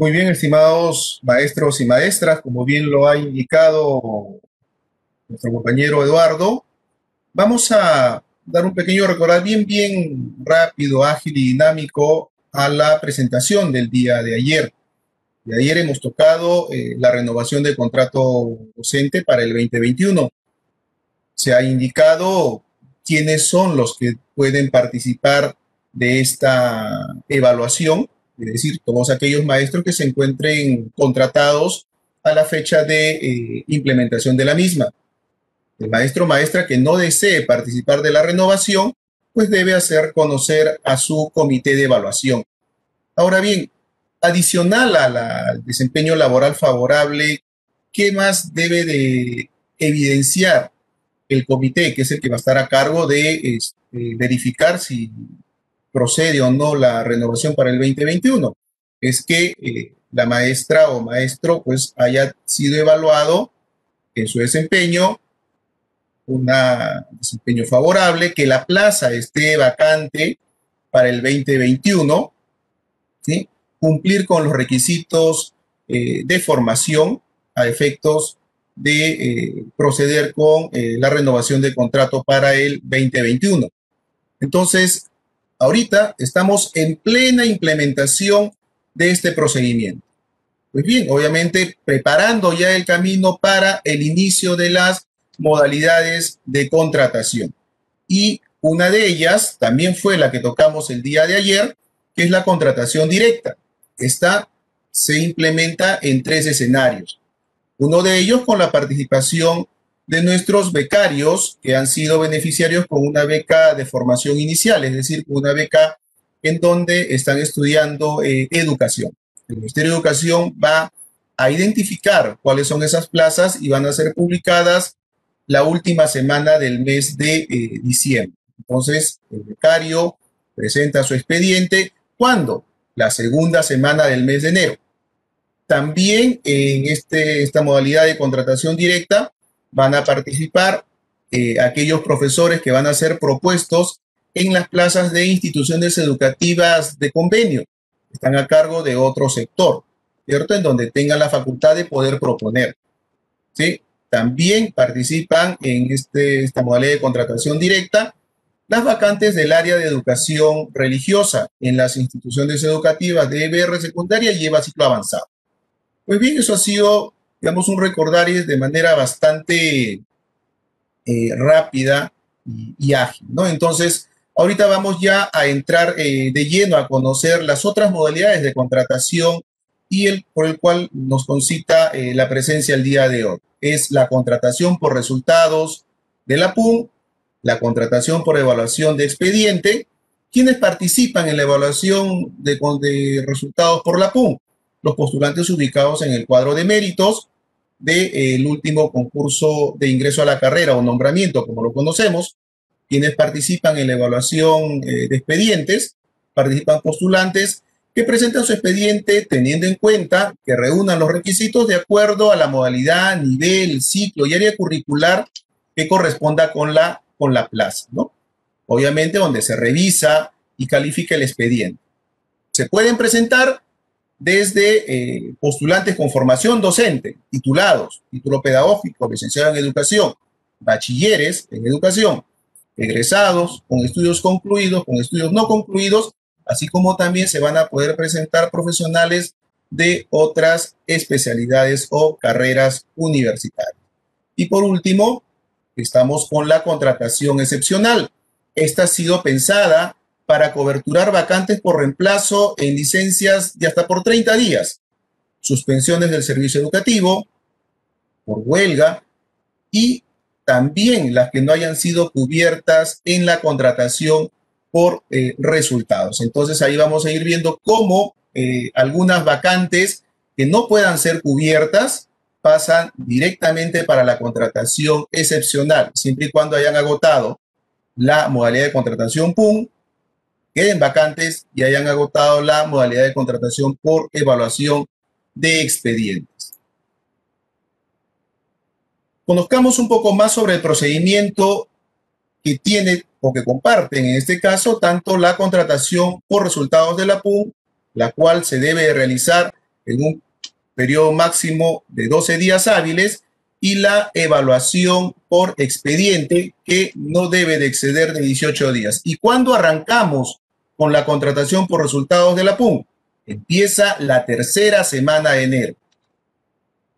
Muy bien, estimados maestros y maestras, como bien lo ha indicado nuestro compañero Eduardo, vamos a dar un pequeño recordar bien rápido, ágil y dinámico a la presentación del día de ayer. De ayer hemos tocado la renovación del contrato docente para el 2021. Se ha indicado quiénes son los que pueden participar de esta evaluación, es decir, todos aquellos maestros que se encuentren contratados a la fecha de implementación de la misma. El maestro o maestra que no desee participar de la renovación, pues debe hacer conocer a su comité de evaluación. Ahora bien, adicional al desempeño laboral favorable, ¿qué más debe de evidenciar el comité, que es el que va a estar a cargo de verificar si procede o no la renovación para el 2021? Es que la maestra o maestro pues haya sido evaluado en su desempeño, un desempeño favorable, que la plaza esté vacante para el 2021, ¿sí? Cumplir con los requisitos de formación a efectos de proceder con la renovación de contrato para el 2021. Entonces, ahorita estamos en plena implementación de este procedimiento. Pues bien, obviamente preparando ya el camino para el inicio de las modalidades de contratación. Y una de ellas también fue la que tocamos el día de ayer, que es la contratación directa. Esta se implementa en 3 escenarios. Uno de ellos con la participación de nuestros becarios que han sido beneficiarios con una beca de formación inicial, es decir, una beca en donde están estudiando educación. El Ministerio de Educación va a identificar cuáles son esas plazas y van a ser publicadas la última semana del mes de diciembre. Entonces, el becario presenta su expediente. ¿Cuándo? La segunda semana del mes de enero. También en esta modalidad de contratación directa van a participar aquellos profesores que van a ser propuestos en las plazas de instituciones educativas de convenio. Están a cargo de otro sector, ¿cierto? En donde tengan la facultad de poder proponer, ¿sí? También participan en esta modalidad de contratación directa las vacantes del área de educación religiosa en las instituciones educativas de EBR secundaria y EVA ciclo avanzado. Pues bien, eso ha sido, digamos, un recordaris de manera bastante rápida y ágil, ¿no? Entonces, ahorita vamos ya a entrar de lleno a conocer las otras modalidades de contratación y por el cual nos concita la presencia el día de hoy. Es la contratación por resultados de la PUN, la contratación por evaluación de expediente. ¿Quiénes participan en la evaluación de resultados por la PUN? Los postulantes ubicados en el cuadro de méritos del último concurso de ingreso a la carrera o nombramiento, como lo conocemos. Quienes participan en la evaluación de expedientes, participan postulantes que presentan su expediente teniendo en cuenta que reúnan los requisitos de acuerdo a la modalidad, nivel, ciclo y área curricular que corresponda con la plaza, ¿no? Obviamente donde se revisa y califica el expediente. Se pueden presentar desde postulantes con formación docente, titulados, título pedagógico, licenciado en educación, bachilleres en educación, egresados, con estudios concluidos, con estudios no concluidos, así como también se van a poder presentar profesionales de otras especialidades o carreras universitarias. Y por último, estamos con la contratación excepcional. Esta ha sido pensada para coberturar vacantes por reemplazo en licencias de hasta por 30 días, suspensiones del servicio educativo, por huelga y también las que no hayan sido cubiertas en la contratación por resultados. Entonces ahí vamos a ir viendo cómo algunas vacantes que no puedan ser cubiertas pasan directamente para la contratación excepcional, siempre y cuando hayan agotado la modalidad de contratación PUN, queden vacantes y hayan agotado la modalidad de contratación por evaluación de expedientes. Conozcamos un poco más sobre el procedimiento que tiene o que comparten en este caso tanto la contratación por resultados de la PUN, la cual se debe realizar en un periodo máximo de 12 días hábiles y la evaluación por expediente que no debe de exceder de 18 días. ¿Y cuándo arrancamos con la contratación por resultados de la PUN? Empieza la tercera semana de enero.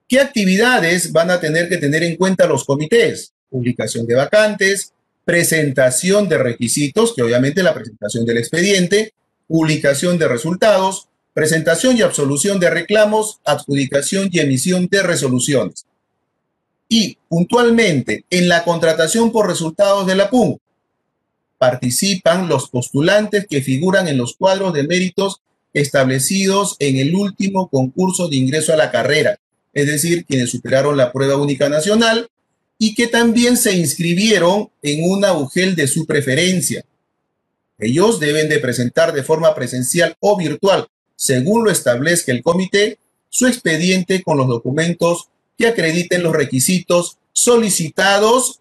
¿Qué actividades van a tener que tener en cuenta los comités? Publicación de vacantes, presentación de requisitos, que obviamente la presentación del expediente, publicación de resultados, presentación y absolución de reclamos, adjudicación y emisión de resoluciones. Y puntualmente, en la contratación por resultados de la PUN, participan los postulantes que figuran en los cuadros de méritos establecidos en el último concurso de ingreso a la carrera, es decir, quienes superaron la prueba única nacional y que también se inscribieron en una UGEL de su preferencia. Ellos deben de presentar de forma presencial o virtual, según lo establezca el comité, su expediente con los documentos que acrediten los requisitos solicitados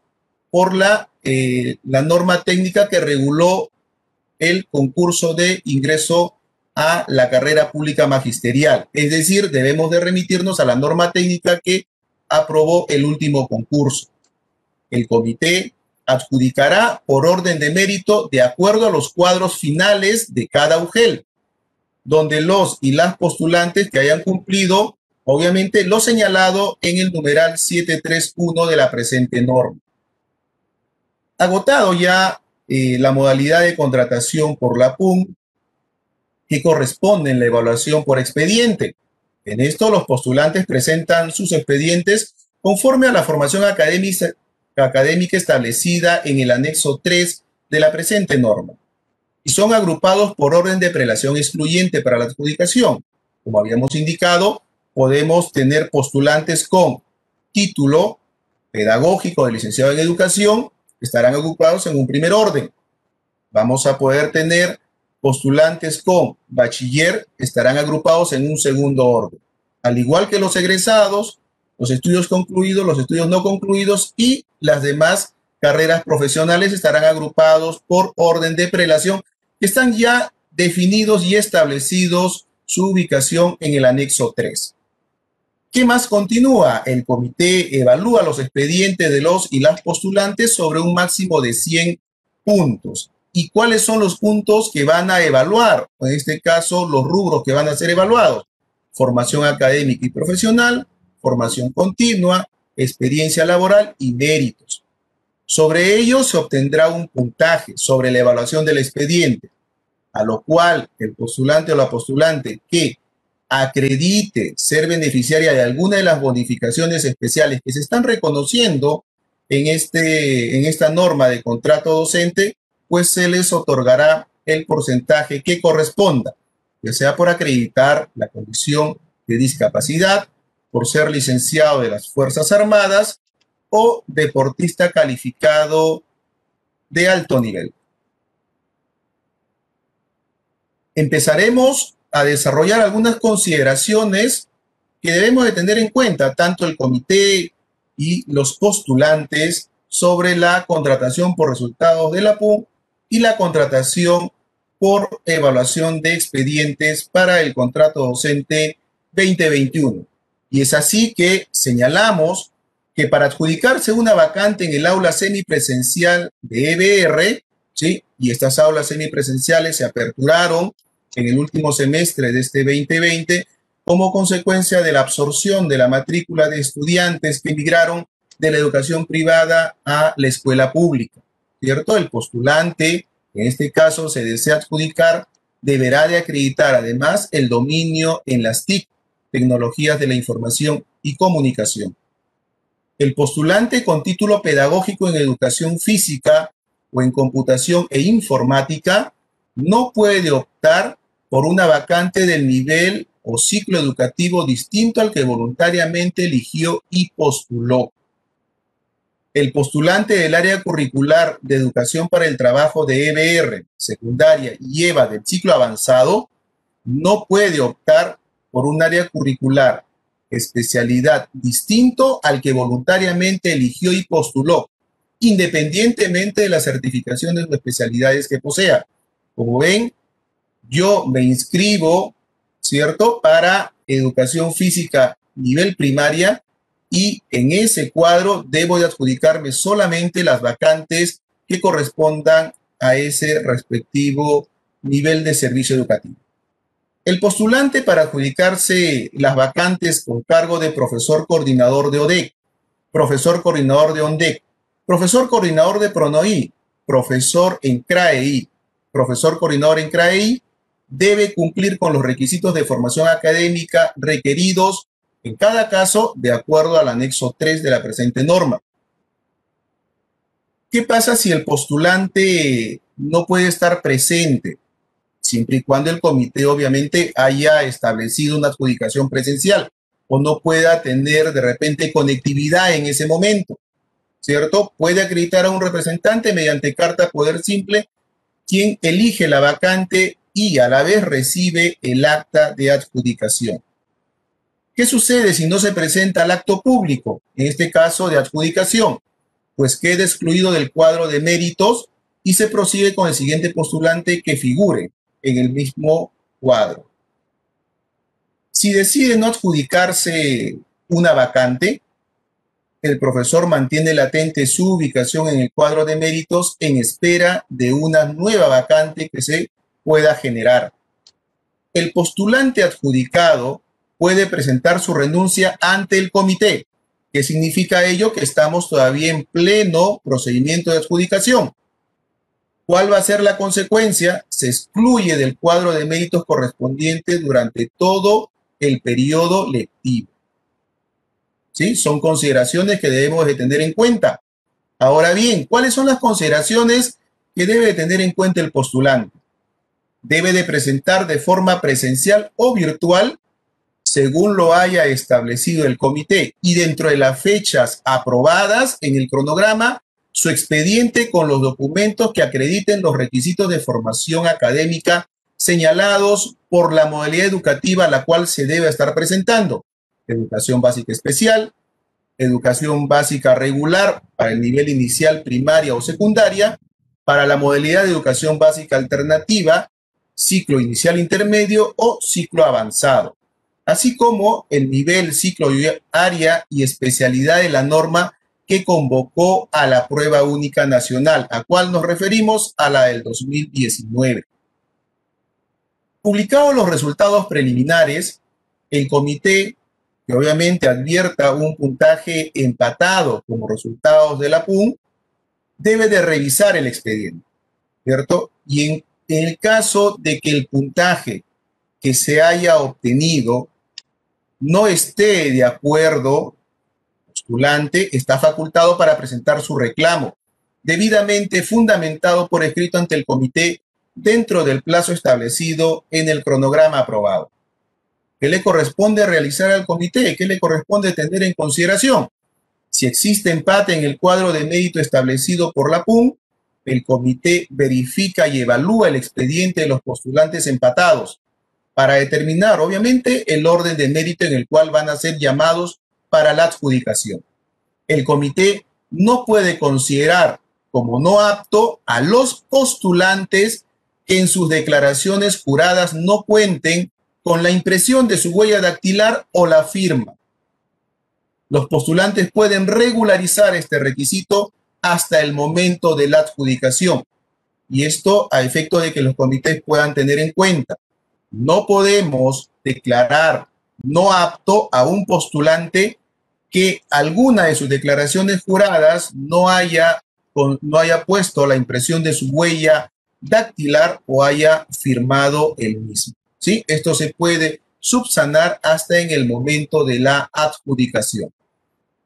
por la norma técnica que reguló el concurso de ingreso a la carrera pública magisterial. Es decir, debemos de remitirnos a la norma técnica que aprobó el último concurso. El comité adjudicará por orden de mérito de acuerdo a los cuadros finales de cada UGEL, donde los y las postulantes que hayan cumplido, obviamente, lo señalado en el numeral 731 de la presente norma. Agotado ya la modalidad de contratación por la PUN, que corresponde en la evaluación por expediente. En esto, los postulantes presentan sus expedientes conforme a la formación académica establecida en el anexo 3 de la presente norma, y son agrupados por orden de prelación excluyente para la adjudicación. Como habíamos indicado, podemos tener postulantes con título pedagógico de licenciado en educación, que estarán agrupados en un primer orden. Vamos a poder tener postulantes con bachiller, estarán agrupados en un segundo orden. Al igual que los egresados, los estudios concluidos, los estudios no concluidos y las demás carreras profesionales estarán agrupados por orden de prelación, que están ya definidos y establecidos su ubicación en el anexo 3. ¿Qué más continúa? El comité evalúa los expedientes de los y las postulantes sobre un máximo de 100 puntos. ¿Y cuáles son los puntos que van a evaluar? En este caso, los rubros que van a ser evaluados: formación académica y profesional, formación continua, experiencia laboral y méritos. Sobre ello se obtendrá un puntaje sobre la evaluación del expediente, a lo cual el postulante o la postulante que acredite ser beneficiaria de alguna de las bonificaciones especiales que se están reconociendo en esta norma de contrato docente, pues se les otorgará el porcentaje que corresponda, ya sea por acreditar la condición de discapacidad, por ser licenciado de las Fuerzas Armadas o deportista calificado de alto nivel. Empezaremos a desarrollar algunas consideraciones que debemos de tener en cuenta, tanto el comité y los postulantes, sobre la contratación por resultados de la PUN y la contratación por evaluación de expedientes para el contrato docente 2021. Y es así que señalamos que para adjudicarse una vacante en el aula semipresencial de EBR, ¿sí? Y estas aulas semipresenciales se aperturaron en el último semestre de este 2020 como consecuencia de la absorción de la matrícula de estudiantes que emigraron de la educación privada a la escuela pública, ¿cierto? El postulante, en este caso se desea adjudicar, deberá de acreditar además el dominio en las TIC, tecnologías de la información y comunicación. El postulante con título pedagógico en educación física o en computación e informática no puede optar por una vacante del nivel o ciclo educativo distinto al que voluntariamente eligió y postuló. El postulante del área curricular de educación para el trabajo de EBR, secundaria y EVA del ciclo avanzado no puede optar por un área curricular, especialidad distinto al que voluntariamente eligió y postuló, independientemente de las certificaciones o especialidades que posea. Como ven, yo me inscribo, ¿cierto?, para educación física nivel primaria y en ese cuadro debo de adjudicarme solamente las vacantes que correspondan a ese respectivo nivel de servicio educativo. El postulante para adjudicarse las vacantes con cargo de profesor coordinador de ODEC, profesor coordinador de ONDEC, profesor coordinador de PRONOI, profesor en CRAEI, profesor coordinador en CRAEI, debe cumplir con los requisitos de formación académica requeridos en cada caso de acuerdo al anexo 3 de la presente norma. ¿Qué pasa si el postulante no puede estar presente? Siempre y cuando el comité obviamente haya establecido una adjudicación presencial o no pueda tener de repente conectividad en ese momento, ¿cierto? Puede acreditar a un representante mediante carta poder simple, quien elige la vacante y a la vez recibe el acta de adjudicación. ¿Qué sucede si no se presenta el acto público, en este caso de adjudicación? Pues queda excluido del cuadro de méritos y se prosigue con el siguiente postulante que figure en el mismo cuadro. Si decide no adjudicarse una vacante, el profesor mantiene latente su ubicación en el cuadro de méritos en espera de una nueva vacante que se pueda generar. El postulante adjudicado puede presentar su renuncia ante el comité. ¿Qué significa ello? Que estamos todavía en pleno procedimiento de adjudicación. ¿Cuál va a ser la consecuencia? Se excluye del cuadro de méritos correspondiente durante todo el periodo lectivo. ¿Sí? Son consideraciones que debemos de tener en cuenta. Ahora bien, ¿cuáles son las consideraciones que debe de tener en cuenta el postulante? Debe de presentar de forma presencial o virtual, según lo haya establecido el comité, y dentro de las fechas aprobadas en el cronograma, su expediente con los documentos que acrediten los requisitos de formación académica señalados por la modalidad educativa a la cual se debe estar presentando. Educación básica especial, educación básica regular para el nivel inicial, primaria o secundaria, para la modalidad de educación básica alternativa, ciclo inicial intermedio o ciclo avanzado, así como el nivel, ciclo, área y especialidad de la norma que convocó a la prueba única nacional, a cual nos referimos a la del 2019. Publicados los resultados preliminares, el comité, que obviamente advierta un puntaje empatado como resultados de la PUN, debe de revisar el expediente, ¿cierto? Y en el caso de que el puntaje que se haya obtenido no esté de acuerdo, el postulante está facultado para presentar su reclamo, debidamente fundamentado por escrito ante el comité dentro del plazo establecido en el cronograma aprobado. ¿Qué le corresponde realizar al comité? ¿Qué le corresponde tener en consideración? Si existe empate en el cuadro de mérito establecido por la PUN, el comité verifica y evalúa el expediente de los postulantes empatados para determinar, obviamente, el orden de mérito en el cual van a ser llamados para la adjudicación. El comité no puede considerar como no apto a los postulantes que en sus declaraciones juradas no cuenten con la impresión de su huella dactilar o la firma. Los postulantes pueden regularizar este requisito hasta el momento de la adjudicación. Y esto a efecto de que los comités puedan tener en cuenta. No podemos declarar no apto a un postulante que alguna de sus declaraciones juradas no haya puesto la impresión de su huella dactilar o haya firmado el mismo. ¿Sí? Esto se puede subsanar hasta en el momento de la adjudicación.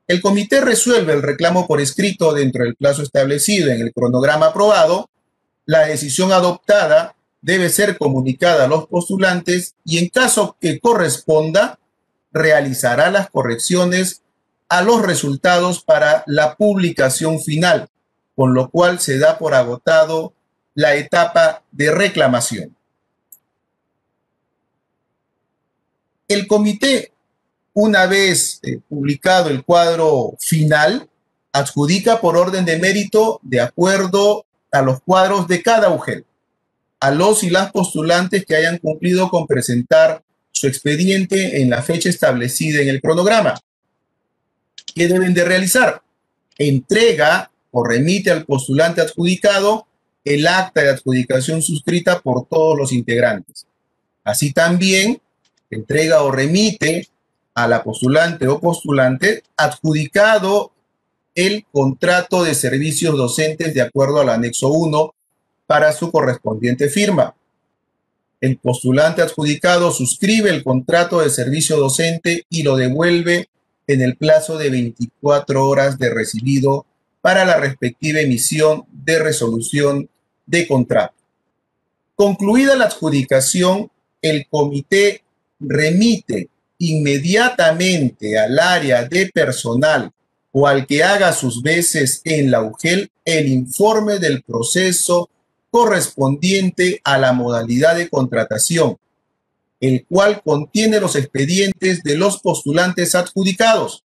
El comité resuelve el reclamo por escrito dentro del plazo establecido en el cronograma aprobado. La decisión adoptada debe ser comunicada a los postulantes y en caso que corresponda, realizará las correcciones a los resultados para la publicación final, con lo cual se da por agotado la etapa de reclamación. El comité, una vez publicado el cuadro final, adjudica por orden de mérito de acuerdo a los cuadros de cada UGEL, a los y las postulantes que hayan cumplido con presentar su expediente en la fecha establecida en el cronograma. ¿Qué deben de realizar? Entrega o remite al postulante adjudicado el acta de adjudicación suscrita por todos los integrantes. Así también entrega o remite a la postulante o postulante adjudicado el contrato de servicios docentes de acuerdo al anexo 1 para su correspondiente firma. El postulante adjudicado suscribe el contrato de servicio docente y lo devuelve en el plazo de 24 horas de recibido para la respectiva emisión de resolución de contrato. Concluida la adjudicación, el comité remite inmediatamente al área de personal o al que haga sus veces en la UGEL el informe del proceso correspondiente a la modalidad de contratación, el cual contiene los expedientes de los postulantes adjudicados.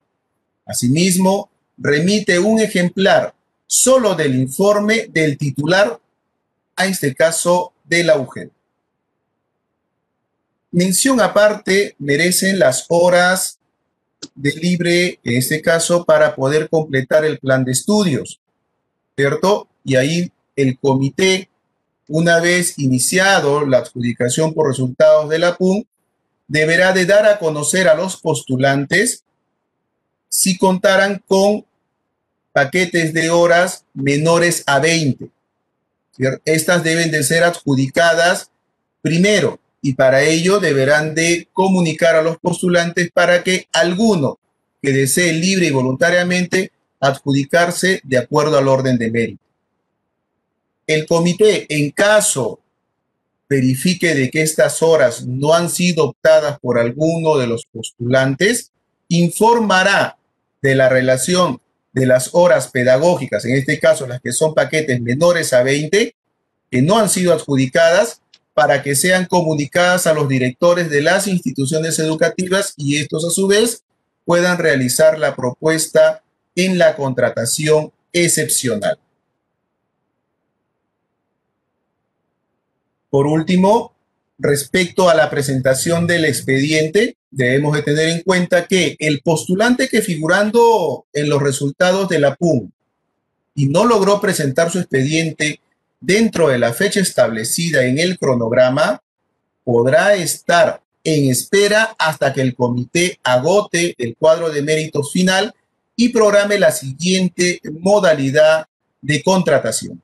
Asimismo, remite un ejemplar solo del informe del titular, a este caso de la UGEL. Mención aparte merecen las horas de libre, en este caso, para poder completar el plan de estudios, ¿cierto? Y ahí el comité, una vez iniciado la adjudicación por resultados de la PUN, deberá de dar a conocer a los postulantes si contaran con paquetes de horas menores a 20. Estas deben de ser adjudicadas primero y para ello deberán de comunicar a los postulantes para que alguno que desee libre y voluntariamente adjudicarse de acuerdo al orden de mérito. El comité, en caso verifique de que estas horas no han sido optadas por alguno de los postulantes, informará de la relación de las horas pedagógicas, en este caso las que son paquetes menores a 20, que no han sido adjudicadas, para que sean comunicadas a los directores de las instituciones educativas y estos a su vez puedan realizar la propuesta en la contratación excepcional. Por último, respecto a la presentación del expediente, debemos de tener en cuenta que el postulante que figurando en los resultados de la PUN y no logró presentar su expediente dentro de la fecha establecida en el cronograma, podrá estar en espera hasta que el comité agote el cuadro de méritos final y programe la siguiente modalidad de contratación.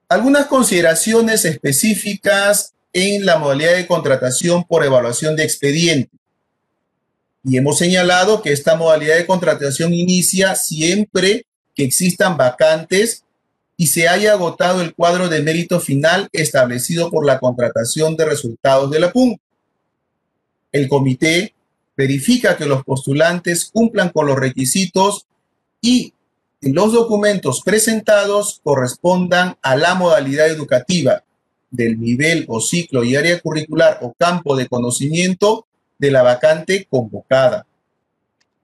Algunas consideraciones específicas en la modalidad de contratación por evaluación de expediente. Y hemos señalado que esta modalidad de contratación inicia siempre que existan vacantes y se haya agotado el cuadro de mérito final establecido por la contratación de resultados de la PUN. El comité verifica que los postulantes cumplan con los requisitos y los documentos presentados correspondan a la modalidad educativa del nivel o ciclo y área curricular o campo de conocimiento de la vacante convocada.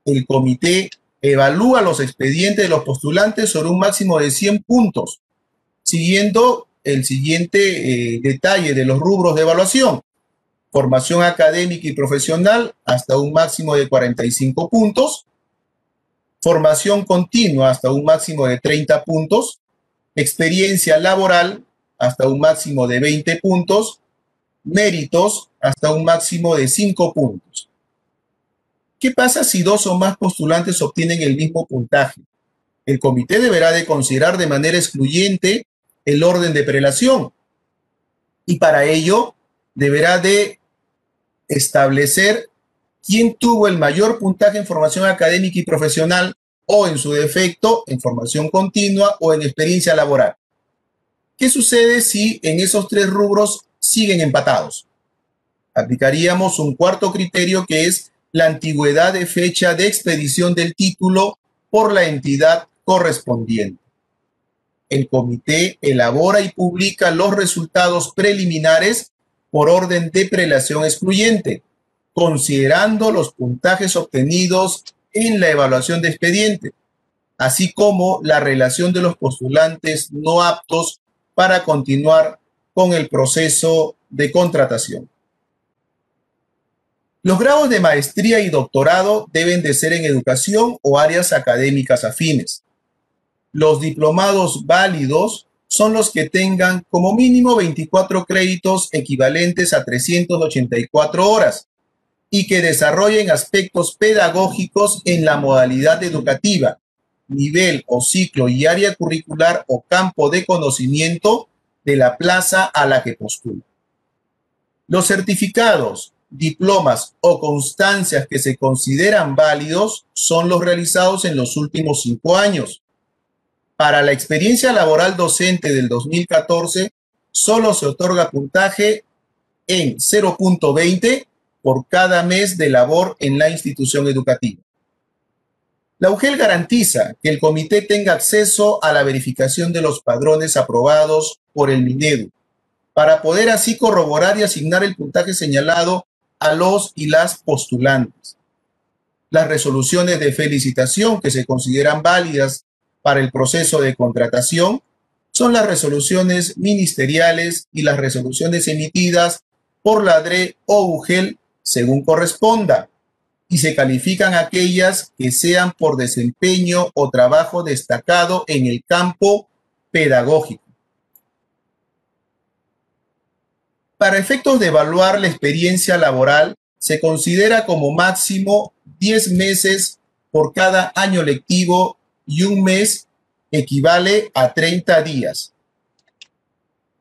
El comité evalúa los expedientes de los postulantes sobre un máximo de 100 puntos, siguiendo el siguiente detalle de los rubros de evaluación. Formación académica y profesional hasta un máximo de 45 puntos. Formación continua hasta un máximo de 30 puntos. Experiencia laboral hasta un máximo de 20 puntos. Méritos hasta un máximo de 5 puntos. ¿Qué pasa si dos o más postulantes obtienen el mismo puntaje? El comité deberá de considerar de manera excluyente el orden de prelación y para ello deberá de establecer quién tuvo el mayor puntaje en formación académica y profesional o, en su defecto, en formación continua o en experiencia laboral. ¿Qué sucede si en esos tres rubros siguen empatados? Aplicaríamos un cuarto criterio que es la antigüedad de fecha de expedición del título por la entidad correspondiente. El comité elabora y publica los resultados preliminares por orden de prelación excluyente, considerando los puntajes obtenidos en la evaluación de expediente, así como la relación de los postulantes no aptos para continuar con el proceso de contratación. Los grados de maestría y doctorado deben de ser en educación o áreas académicas afines. Los diplomados válidos son los que tengan como mínimo 24 créditos equivalentes a 384 horas y que desarrollen aspectos pedagógicos en la modalidad educativa, nivel o ciclo y área curricular o campo de conocimiento de la plaza a la que postula. Los certificados, diplomas o constancias que se consideran válidos son los realizados en los últimos 5 años. Para la experiencia laboral docente del 2014, solo se otorga puntaje en 0.20 por cada mes de labor en la institución educativa. La UGEL garantiza que el comité tenga acceso a la verificación de los padrones aprobados por el Minedu, para poder así corroborar y asignar el puntaje señalado a los y las postulantes. Las resoluciones de felicitación que se consideran válidas para el proceso de contratación son las resoluciones ministeriales y las resoluciones emitidas por la DRE o UGEL según corresponda, y se califican aquellas que sean por desempeño o trabajo destacado en el campo pedagógico. Para efectos de evaluar la experiencia laboral, se considera como máximo 10 meses por cada año lectivo y un mes equivale a 30 días.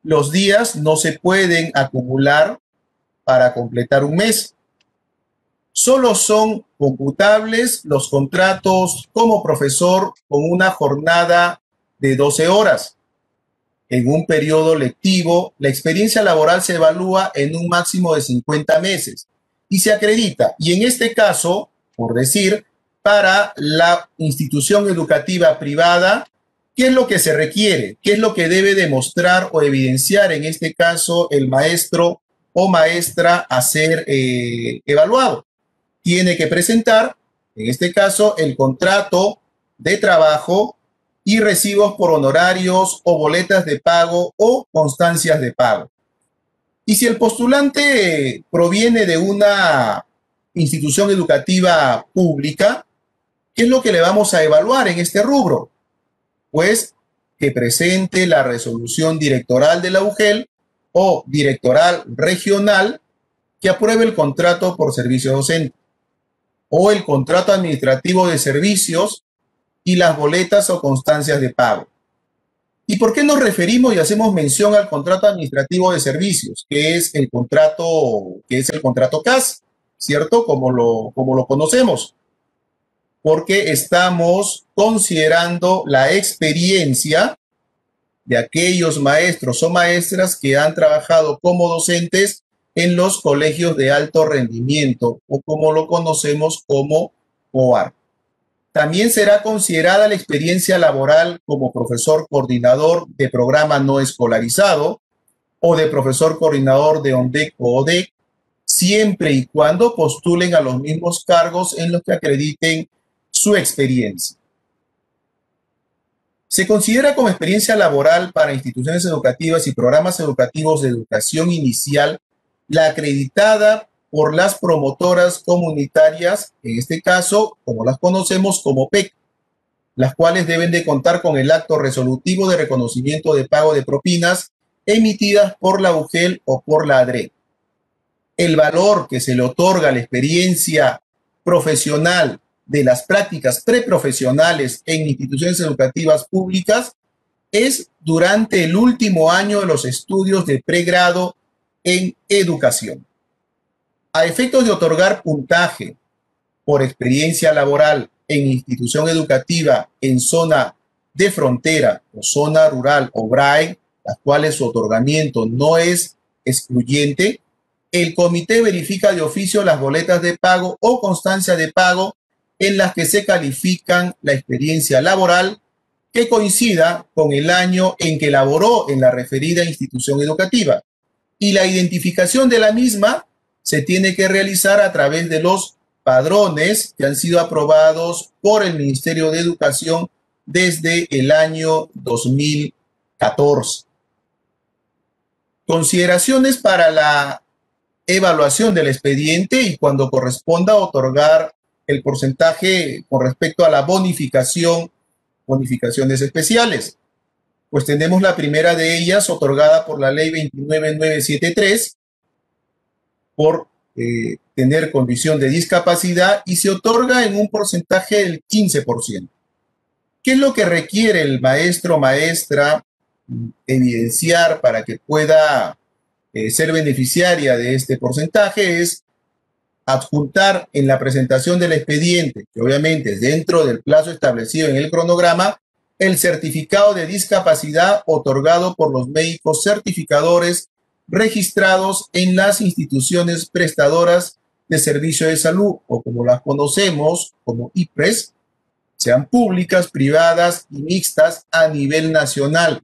Los días no se pueden acumular para completar un mes. Solo son computables los contratos como profesor con una jornada de 12 horas. En un periodo lectivo, la experiencia laboral se evalúa en un máximo de 50 meses y se acredita. Y en este caso, por decir, para la institución educativa privada, ¿qué es lo que se requiere? ¿Qué es lo que debe demostrar o evidenciar en este caso el maestro o maestra a ser evaluado? Tiene que presentar, en este caso, el contrato de trabajo y recibos por honorarios o boletas de pago o constancias de pago. Y si el postulante proviene de una institución educativa pública, ¿qué es lo que le vamos a evaluar en este rubro? Pues que presente la resolución directoral de la UGEL o directoral regional que apruebe el contrato por servicio docente o el contrato administrativo de servicios y las boletas o constancias de pago. ¿Y por qué nos referimos y hacemos mención al contrato administrativo de servicios, que es el contrato CAS, ¿cierto? Como lo conocemos. Porque estamos considerando la experiencia de aquellos maestros o maestras que han trabajado como docentes en los colegios de alto rendimiento o como lo conocemos como COAR. También será considerada la experiencia laboral como profesor coordinador de programa no escolarizado o de profesor coordinador de ONDEC o ODEC, siempre y cuando postulen a los mismos cargos en los que acrediten su experiencia. Se considera como experiencia laboral para instituciones educativas y programas educativos de educación inicial la acreditada por las promotoras comunitarias, en este caso, como las conocemos como PEC, las cuales deben de contar con el acto resolutivo de reconocimiento de pago de propinas emitidas por la UGEL o por la ADRE. El valor que se le otorga a la experiencia profesional de las prácticas preprofesionales en instituciones educativas públicas es durante el último año de los estudios de pregrado en educación. A efectos de otorgar puntaje por experiencia laboral en institución educativa en zona de frontera o zona rural o BRAE, las cuales su otorgamiento no es excluyente, el comité verifica de oficio las boletas de pago o constancia de pago en las que se califican la experiencia laboral que coincida con el año en que laboró en la referida institución educativa. Y la identificación de la misma se tiene que realizar a través de los padrones que han sido aprobados por el Ministerio de Educación desde el año 2014. Consideraciones para la evaluación del expediente y cuando corresponda otorgar el porcentaje con respecto a la bonificación, bonificaciones especiales. Pues tenemos la primera de ellas otorgada por la ley 29973 por tener condición de discapacidad y se otorga en un porcentaje del 15%. ¿Qué es lo que requiere el maestro o maestra evidenciar para que pueda ser beneficiaria de este porcentaje? Es adjuntar en la presentación del expediente, que obviamente es dentro del plazo establecido en el cronograma, el certificado de discapacidad otorgado por los médicos certificadores registrados en las instituciones prestadoras de servicio de salud, o como las conocemos como IPRES, sean públicas, privadas y mixtas a nivel nacional,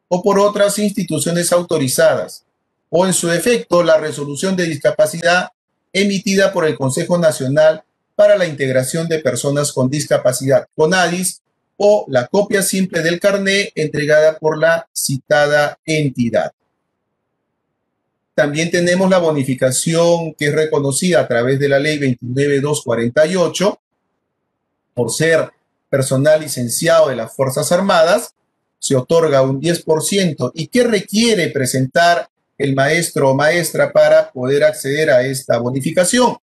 o por otras instituciones autorizadas, o en su defecto la resolución de discapacidad emitida por el Consejo Nacional para la Integración de Personas con Discapacidad, CONADIS, o la copia simple del carné entregada por la citada entidad. También tenemos la bonificación que es reconocida a través de la ley 29248 por ser personal licenciado de las Fuerzas Armadas, se otorga un 10%. ¿Y qué requiere presentar el maestro o maestra para poder acceder a esta bonificación?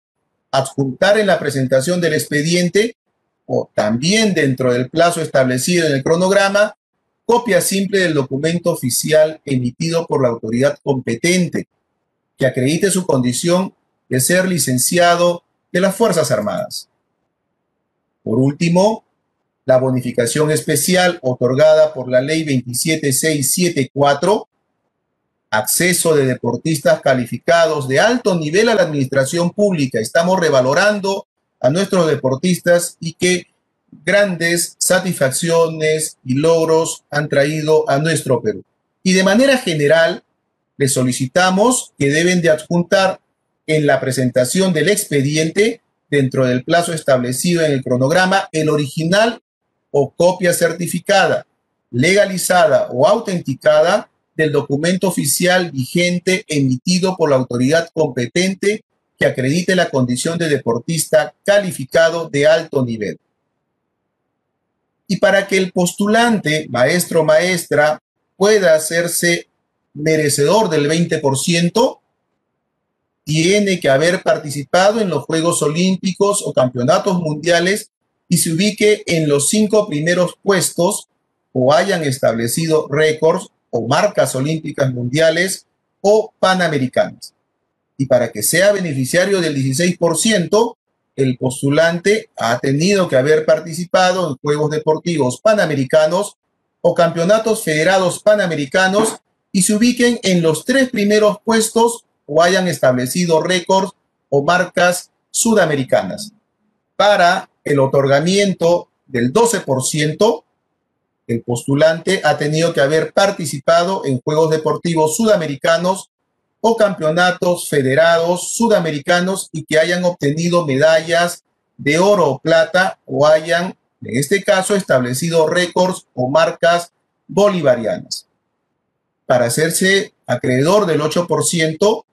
Adjuntar en la presentación del expediente o también dentro del plazo establecido en el cronograma, copia simple del documento oficial emitido por la autoridad competente que acredite su condición de ser licenciado de las Fuerzas Armadas. Por último, la bonificación especial otorgada por la ley 27674, acceso de deportistas calificados de alto nivel a la administración pública. Estamos revalorando a nuestros deportistas y que grandes satisfacciones y logros han traído a nuestro Perú. Y de manera general, les solicitamos que deben de adjuntar en la presentación del expediente, dentro del plazo establecido en el cronograma, el original o copia certificada, legalizada o autenticada del documento oficial vigente emitido por la autoridad competente que acredite la condición de deportista calificado de alto nivel. Y para que el postulante, maestro o maestra, pueda hacerse merecedor del 20%, tiene que haber participado en los Juegos Olímpicos o Campeonatos Mundiales y se ubique en los 5 primeros puestos o hayan establecido récords o marcas olímpicas mundiales o panamericanas. Y para que sea beneficiario del 16%, el postulante ha tenido que haber participado en Juegos Deportivos Panamericanos o Campeonatos Federados Panamericanos y se ubiquen en los 3 primeros puestos o hayan establecido récords o marcas sudamericanas. Para el otorgamiento del 12%, el postulante ha tenido que haber participado en Juegos Deportivos Sudamericanos o Campeonatos Federados Sudamericanos y que hayan obtenido medallas de oro o plata o hayan, en este caso, establecido récords o marcas bolivarianas. Para hacerse acreedor del 8%,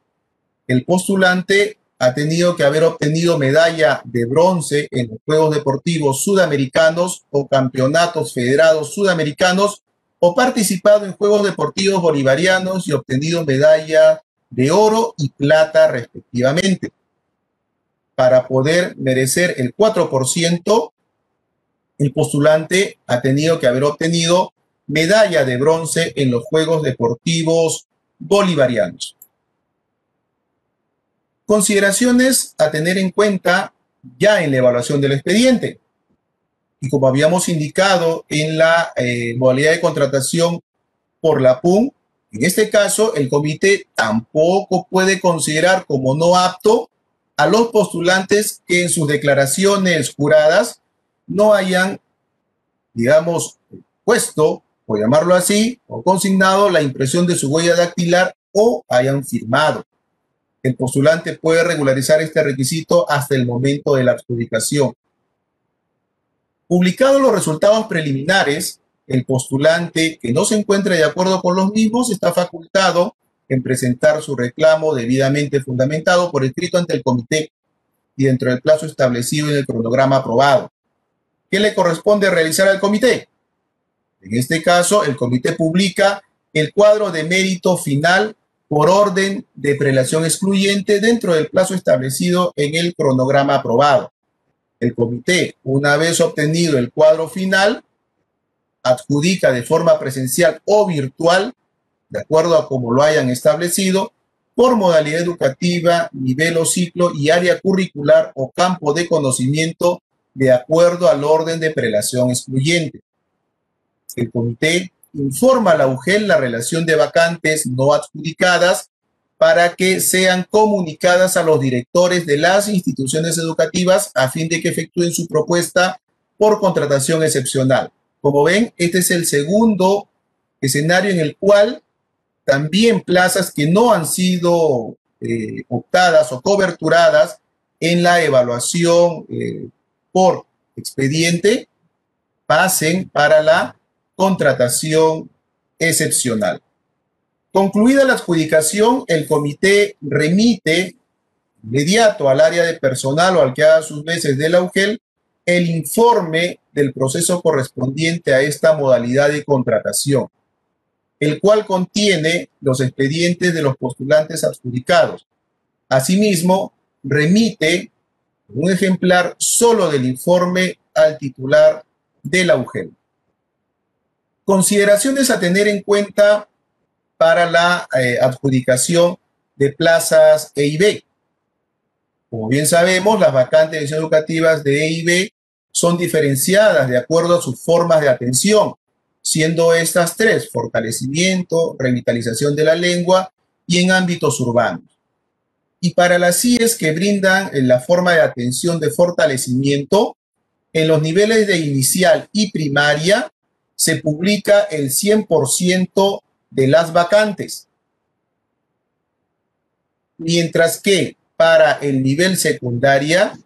el postulante ha tenido que haber obtenido medalla de bronce en los Juegos Deportivos Sudamericanos o Campeonatos Federados Sudamericanos o participado en Juegos Deportivos Bolivarianos y obtenido medalla de oro y plata respectivamente. Para poder merecer el 4%, el postulante ha tenido que haber obtenido medalla de bronce en los Juegos Deportivos Bolivarianos. Consideraciones a tener en cuenta ya en la evaluación del expediente. Y como habíamos indicado en la modalidad de contratación por la PUN, en este caso el comité tampoco puede considerar como no apto a los postulantes que en sus declaraciones juradas no hayan, digamos, puesto, por llamarlo así, o consignado la impresión de su huella dactilar o hayan firmado. El postulante puede regularizar este requisito hasta el momento de la adjudicación. Publicados los resultados preliminares, el postulante que no se encuentre de acuerdo con los mismos está facultado en presentar su reclamo debidamente fundamentado por escrito ante el comité y dentro del plazo establecido en el cronograma aprobado. ¿Qué le corresponde realizar al comité? En este caso, el comité publica el cuadro de mérito final por orden de prelación excluyente dentro del plazo establecido en el cronograma aprobado. El comité, una vez obtenido el cuadro final, adjudica de forma presencial o virtual, de acuerdo a como lo hayan establecido, por modalidad educativa, nivel o ciclo y área curricular o campo de conocimiento, de acuerdo al orden de prelación excluyente. El comité informa a la UGEL la relación de vacantes no adjudicadas para que sean comunicadas a los directores de las instituciones educativas a fin de que efectúen su propuesta por contratación excepcional. Como ven, este es el segundo escenario en el cual también plazas que no han sido optadas o coberturadas en la evaluación por expediente pasen para la contratación excepcional. Concluida la adjudicación, el comité remite inmediato al área de personal o al que haga sus veces de la UGEL el informe del proceso correspondiente a esta modalidad de contratación, el cual contiene los expedientes de los postulantes adjudicados. Asimismo, remite un ejemplar solo del informe al titular de la UGEL. Consideraciones a tener en cuenta para la adjudicación de plazas E y B. Como bien sabemos, las vacantes educativas de E y B son diferenciadas de acuerdo a sus formas de atención, siendo estas tres: fortalecimiento, revitalización de la lengua y en ámbitos urbanos. Y para las CIES que brindan la forma de atención de fortalecimiento, en los niveles de inicial y primaria se publica el 100% de las vacantes, mientras que para el nivel secundaria,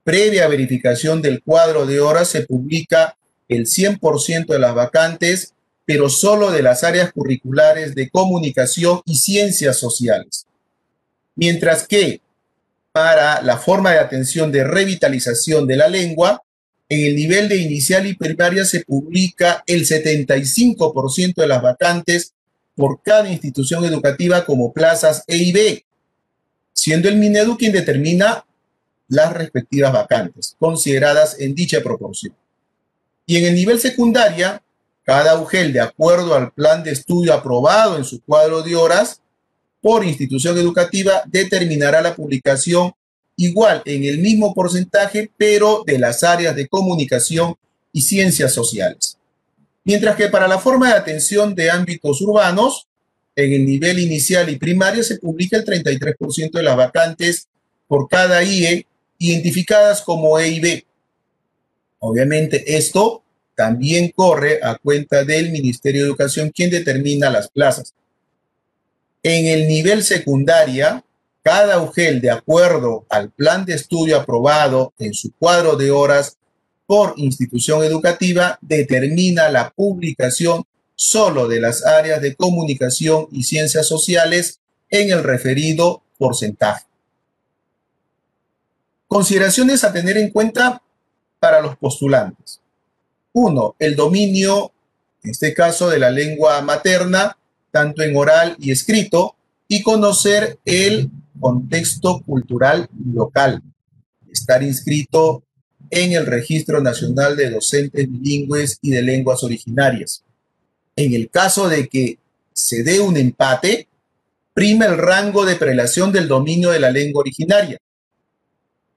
previa verificación del cuadro de horas, se publica el 100% de las vacantes, pero solo de las áreas curriculares de comunicación y ciencias sociales. Mientras que para la forma de atención de revitalización de la lengua, en el nivel de inicial y primaria se publica el 75% de las vacantes por cada institución educativa como plazas E y B, siendo el Minedu quien determina las respectivas vacantes, consideradas en dicha proporción. Y en el nivel secundaria, cada UGEL, de acuerdo al plan de estudio aprobado en su cuadro de horas por institución educativa, determinará la publicación igual en el mismo porcentaje, pero de las áreas de comunicación y ciencias sociales. Mientras que para la forma de atención de ámbitos urbanos, en el nivel inicial y primario se publica el 33% de las vacantes por cada IE identificadas como E y B. Obviamente esto también corre a cuenta del Ministerio de Educación, quien determina las plazas. En el nivel secundaria, cada UGEL, de acuerdo al plan de estudio aprobado en su cuadro de horas por institución educativa, determina la publicación solo de las áreas de comunicación y ciencias sociales en el referido porcentaje. Consideraciones a tener en cuenta para los postulantes. 1. El dominio, en este caso, de la lengua materna, tanto en oral y escrito, y conocer el contexto cultural local. Estar inscrito en el Registro Nacional de Docentes Bilingües y de Lenguas Originarias. En el caso de que se dé un empate, prima el rango de prelación del dominio de la lengua originaria.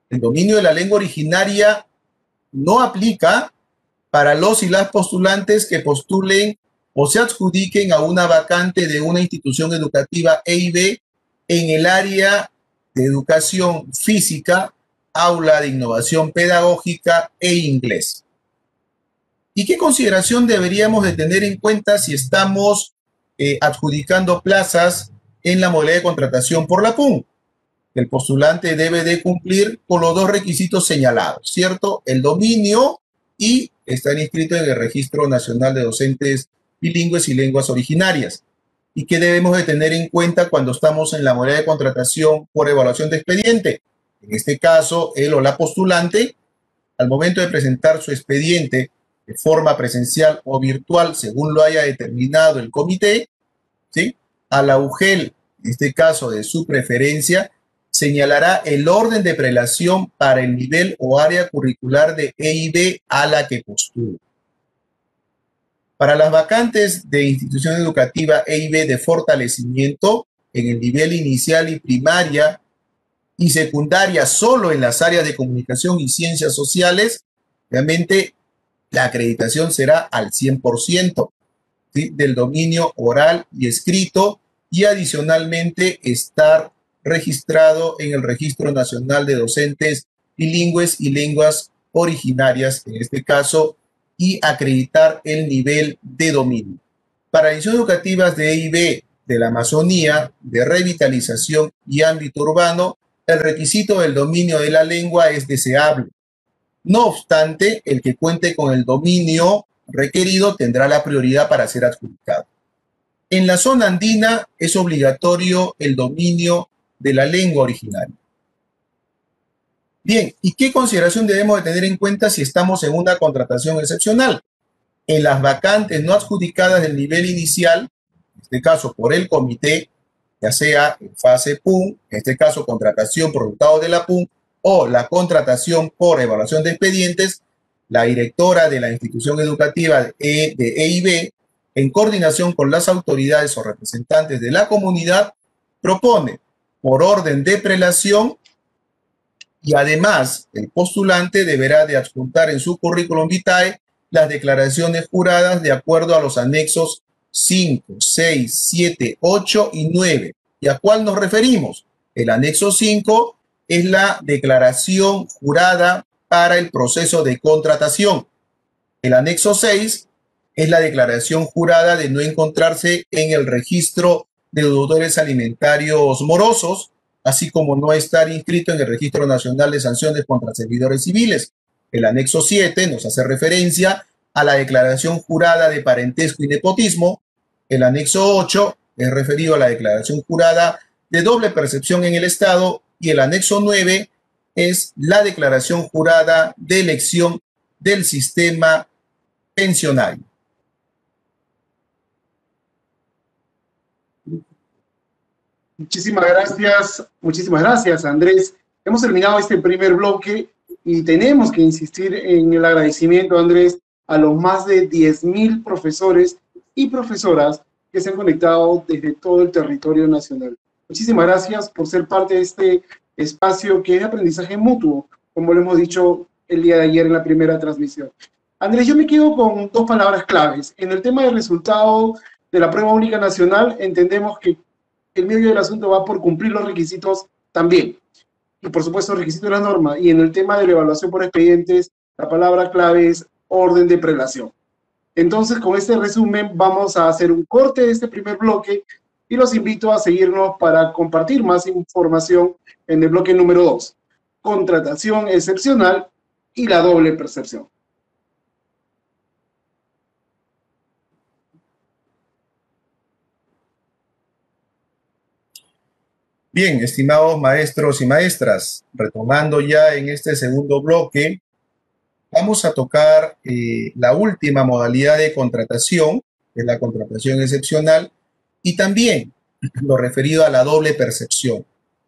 El dominio de la lengua originaria no aplica para los y las postulantes que postulen o se adjudiquen a una vacante de una institución educativa E y B en el área de educación física, aula de innovación pedagógica e inglés. ¿Y qué consideración deberíamos de tener en cuenta si estamos adjudicando plazas en la modalidad de contratación por la PUN? El postulante debe de cumplir con los dos requisitos señalados, ¿cierto? El dominio y estar inscrito en el Registro Nacional de Docentes Bilingües y Lenguas Originarias. y qué debemos de tener en cuenta cuando estamos en la modalidad de contratación por evaluación de expediente. En este caso, él o la postulante, al momento de presentar su expediente de forma presencial o virtual, según lo haya determinado el comité, ¿sí? A la UGEL, en este caso de su preferencia, señalará el orden de prelación para el nivel o área curricular de EIB a la que postula. Para las vacantes de institución educativa EIB de fortalecimiento en el nivel inicial y primaria y secundaria solo en las áreas de comunicación y ciencias sociales, obviamente la acreditación será al 100%, ¿sí? Del dominio oral y escrito y adicionalmente estar registrado en el Registro Nacional de Docentes Bilingües y Lenguas Originarias, en este caso, y acreditar el nivel de dominio. Para instituciones educativas de EIB de la Amazonía, de revitalización y ámbito urbano, el requisito del dominio de la lengua es deseable. No obstante, el que cuente con el dominio requerido tendrá la prioridad para ser adjudicado. En la zona andina es obligatorio el dominio de la lengua originaria. Bien, ¿y qué consideración debemos de tener en cuenta si estamos en una contratación excepcional? En las vacantes no adjudicadas del nivel inicial, en este caso por el comité, ya sea en fase PUN, en este caso contratación por resultados de la PUN, o la contratación por evaluación de expedientes, la directora de la institución educativa de EIB, en coordinación con las autoridades o representantes de la comunidad, propone por orden de prelación y además el postulante deberá de adjuntar en su currículum vitae las declaraciones juradas de acuerdo a los anexos 5, 6, 7, 8 y 9. ¿Y a cuál nos referimos? El anexo 5 es la declaración jurada para el proceso de contratación. El anexo 6 es la declaración jurada de no encontrarse en el registro de deudores alimentarios morosos, así como no estar inscrito en el Registro Nacional de Sanciones contra Servidores Civiles. El anexo 7 nos hace referencia a la declaración jurada de parentesco y nepotismo. El anexo 8 es referido a la declaración jurada de doble percepción en el Estado y el anexo 9 es la declaración jurada de elección del sistema pensionario. Muchísimas gracias, Andrés. Hemos terminado este primer bloque y tenemos que insistir en el agradecimiento, Andrés, a los más de 10.000 profesores y profesoras que se han conectado desde todo el territorio nacional. Muchísimas gracias por ser parte de este espacio que es de aprendizaje mutuo, como lo hemos dicho el día de ayer en la primera transmisión. Andrés, yo me quedo con dos palabras claves. En el tema del resultado de la prueba única nacional, entendemos que el medio del asunto va por cumplir los requisitos también. Y por supuesto, el requisito de la norma. Y en el tema de la evaluación por expedientes, la palabra clave es orden de prelación. Entonces, con este resumen, vamos a hacer un corte de este primer bloque y los invito a seguirnos para compartir más información en el bloque número 2. Contratación excepcional y la doble percepción. Bien, estimados maestros y maestras, retomando ya en este segundo bloque, vamos a tocar la última modalidad de contratación, que es la contratación excepcional, y también lo referido a la doble percepción,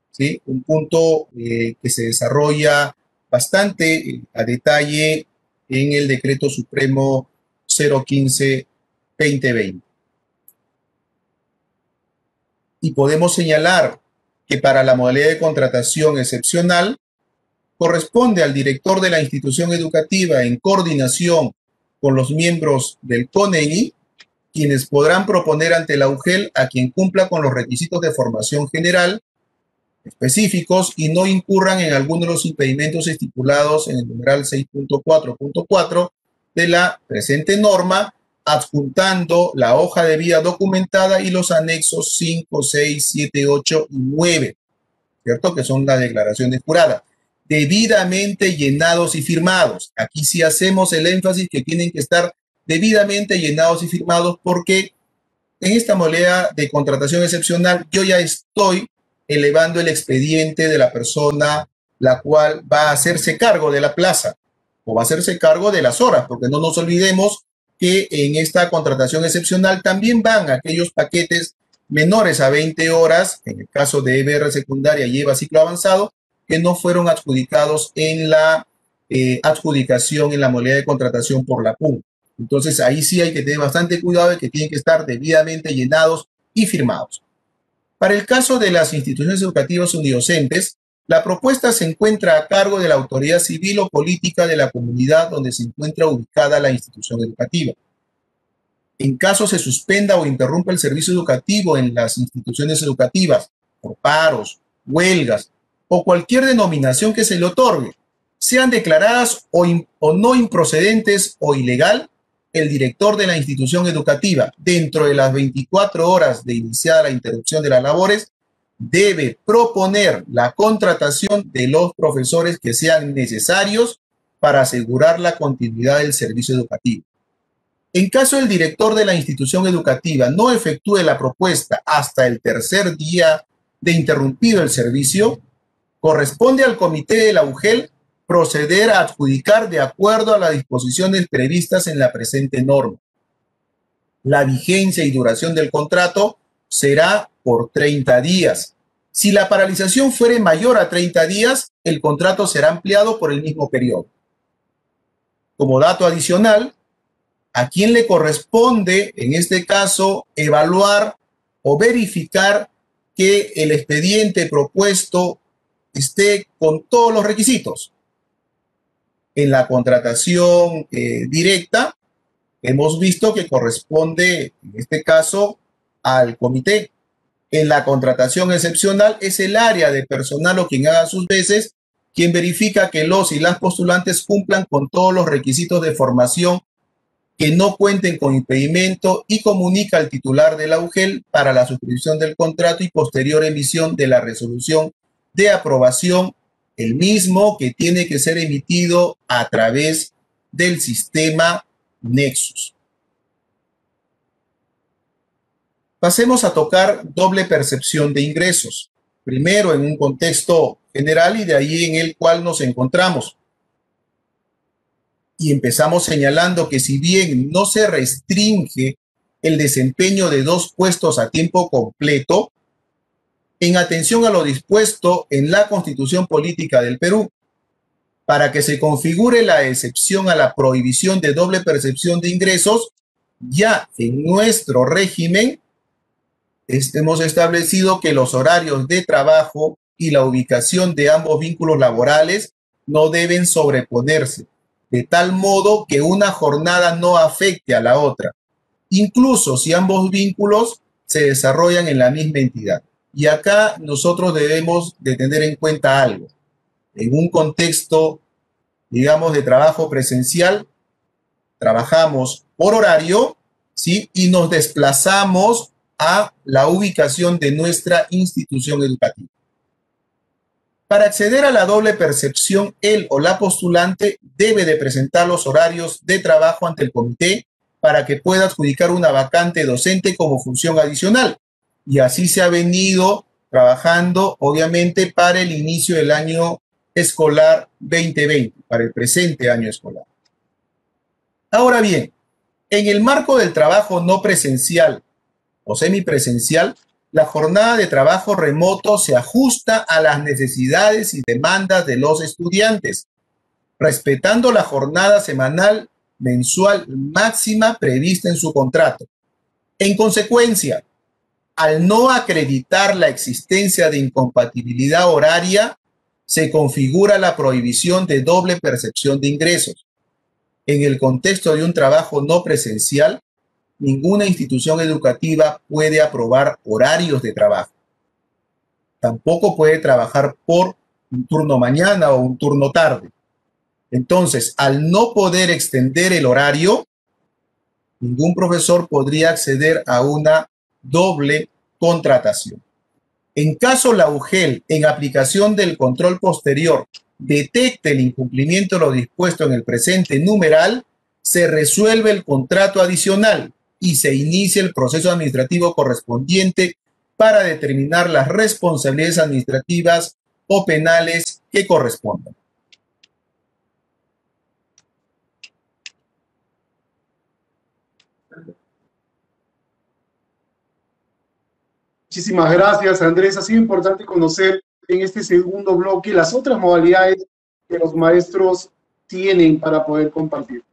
¿sí? Un punto que se desarrolla bastante a detalle en el Decreto Supremo 015-2020. Y podemos señalar que para la modalidad de contratación excepcional corresponde al director de la institución educativa en coordinación con los miembros del CONENI, quienes podrán proponer ante la UGEL a quien cumpla con los requisitos de formación general específicos y no incurran en alguno de los impedimentos estipulados en el numeral 6.4.4 de la presente norma, adjuntando la hoja de vida documentada y los anexos 5, 6, 7, 8 y 9, ¿cierto? Que son las declaraciones juradas, debidamente llenados y firmados. Aquí sí hacemos el énfasis que tienen que estar debidamente llenados y firmados porque en esta modalidad de contratación excepcional, yo ya estoy elevando el expediente de la persona la cual va a hacerse cargo de la plaza o va a hacerse cargo de las horas, porque no nos olvidemos que en esta contratación excepcional también van aquellos paquetes menores a 20 horas, en el caso de EBR secundaria y EVA ciclo avanzado, que no fueron adjudicados en la adjudicación en la modalidad de contratación por la PUN. Entonces ahí sí hay que tener bastante cuidado de que tienen que estar debidamente llenados y firmados. Para el caso de las instituciones educativas unidocentes, la propuesta se encuentra a cargo de la autoridad civil o política de la comunidad donde se encuentra ubicada la institución educativa. En caso se suspenda o interrumpa el servicio educativo en las instituciones educativas por paros, huelgas o cualquier denominación que se le otorgue, sean declaradas o no improcedentes o ilegal, el director de la institución educativa, dentro de las 24 horas de iniciada la interrupción de las labores, debe proponer la contratación de los profesores que sean necesarios para asegurar la continuidad del servicio educativo. En caso el director de la institución educativa no efectúe la propuesta hasta el tercer día de interrumpido el servicio, corresponde al comité de la UGEL proceder a adjudicar de acuerdo a las disposiciones previstas en la presente norma. La vigencia y duración del contrato será por 30 días. Si la paralización fuere mayor a 30 días, el contrato será ampliado por el mismo periodo. Como dato adicional, ¿a quién le corresponde, en este caso, evaluar o verificar que el expediente propuesto esté con todos los requisitos? En la contratación directa, hemos visto que corresponde, en este caso, al comité. En la contratación excepcional es el área de personal o quien haga sus veces, quien verifica que los y las postulantes cumplan con todos los requisitos de formación, que no cuenten con impedimento y comunica al titular de la UGEL para la suscripción del contrato y posterior emisión de la resolución de aprobación, el mismo que tiene que ser emitido a través del sistema Nexus. Pasemos a tocar doble percepción de ingresos. Primero en un contexto general y de ahí en el cual nos encontramos. Y empezamos señalando que si bien no se restringe el desempeño de 2 puestos a tiempo completo, en atención a lo dispuesto en la Constitución Política del Perú, para que se configure la excepción a la prohibición de doble percepción de ingresos, ya en nuestro régimen hemos establecido que los horarios de trabajo y la ubicación de ambos vínculos laborales no deben sobreponerse, de tal modo que una jornada no afecte a la otra, incluso si ambos vínculos se desarrollan en la misma entidad. Y acá nosotros debemos de tener en cuenta algo. En un contexto, digamos, de trabajo presencial, trabajamos por horario, ¿sí? Y nos desplazamos a la ubicación de nuestra institución educativa. Para acceder a la doble percepción, él o la postulante debe de presentar los horarios de trabajo ante el comité para que pueda adjudicar una vacante docente como función adicional. Y así se ha venido trabajando, obviamente, para el inicio del año escolar 2020, para el presente año escolar. Ahora bien, en el marco del trabajo no presencial o semipresencial, la jornada de trabajo remoto se ajusta a las necesidades y demandas de los estudiantes, respetando la jornada semanal, mensual máxima prevista en su contrato. En consecuencia, al no acreditar la existencia de incompatibilidad horaria, se configura la prohibición de doble percepción de ingresos. En el contexto de un trabajo no presencial, ninguna institución educativa puede aprobar horarios de trabajo. Tampoco puede trabajar por un turno mañana o un turno tarde. Entonces, al no poder extender el horario, ningún profesor podría acceder a una doble contratación. En caso la UGEL, en aplicación del control posterior, detecte el incumplimiento de lo dispuesto en el presente numeral, se resuelve el contrato adicional y se inicie el proceso administrativo correspondiente para determinar las responsabilidades administrativas o penales que correspondan. Muchísimas gracias, Andrés. Ha sido importante conocer en este segundo bloque las otras modalidades que los maestros tienen para poder compartir,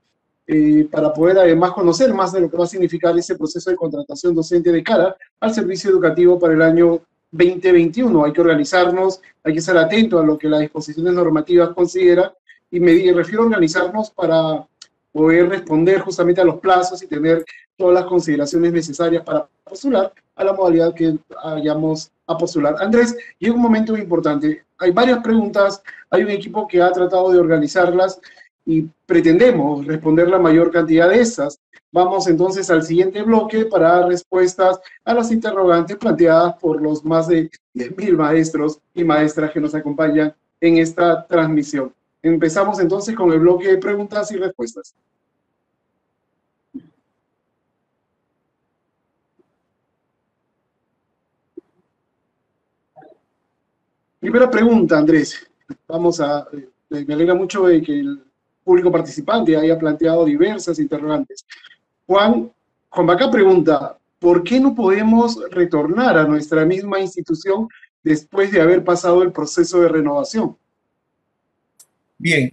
para poder además conocer más de lo que va a significar ese proceso de contratación docente de cara al servicio educativo para el año 2021. Hay que organizarnos, hay que estar atento a lo que las disposiciones normativas consideran y me refiero a organizarnos para poder responder justamente a los plazos y tener todas las consideraciones necesarias para postular a la modalidad que vayamos a postular. Andrés, llega un momento importante. Hay varias preguntas, hay un equipo que ha tratado de organizarlas y pretendemos responder la mayor cantidad de esas. Vamos entonces al siguiente bloque para dar respuestas a las interrogantes planteadas por los más de 10.000 maestros y maestras que nos acompañan en esta transmisión. Empezamos entonces con el bloque de preguntas y respuestas. Primera pregunta, Andrés. Me alegra mucho de que el público participante haya planteado diversas interrogantes. Juan Bacá pregunta, ¿por qué no podemos retornar a nuestra misma institución después de haber pasado el proceso de renovación? Bien,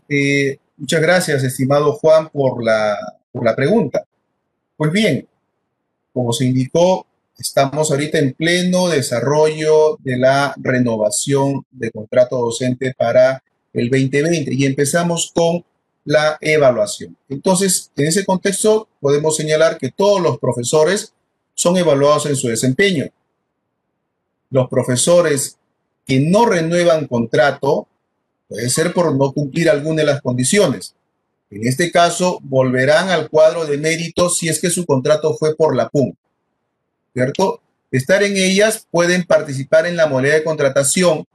muchas gracias, estimado Juan, por la pregunta. Pues bien, como se indicó, estamos ahorita en pleno desarrollo de la renovación de contrato docente para el 2020 y empezamos con la evaluación. Entonces, en ese contexto, podemos señalar que todos los profesores son evaluados en su desempeño. Los profesores que no renuevan contrato puede ser por no cumplir alguna de las condiciones. En este caso, volverán al cuadro de mérito si es que su contrato fue por la PUN, ¿cierto? Estar en ellas, pueden participar en la modalidad de contratación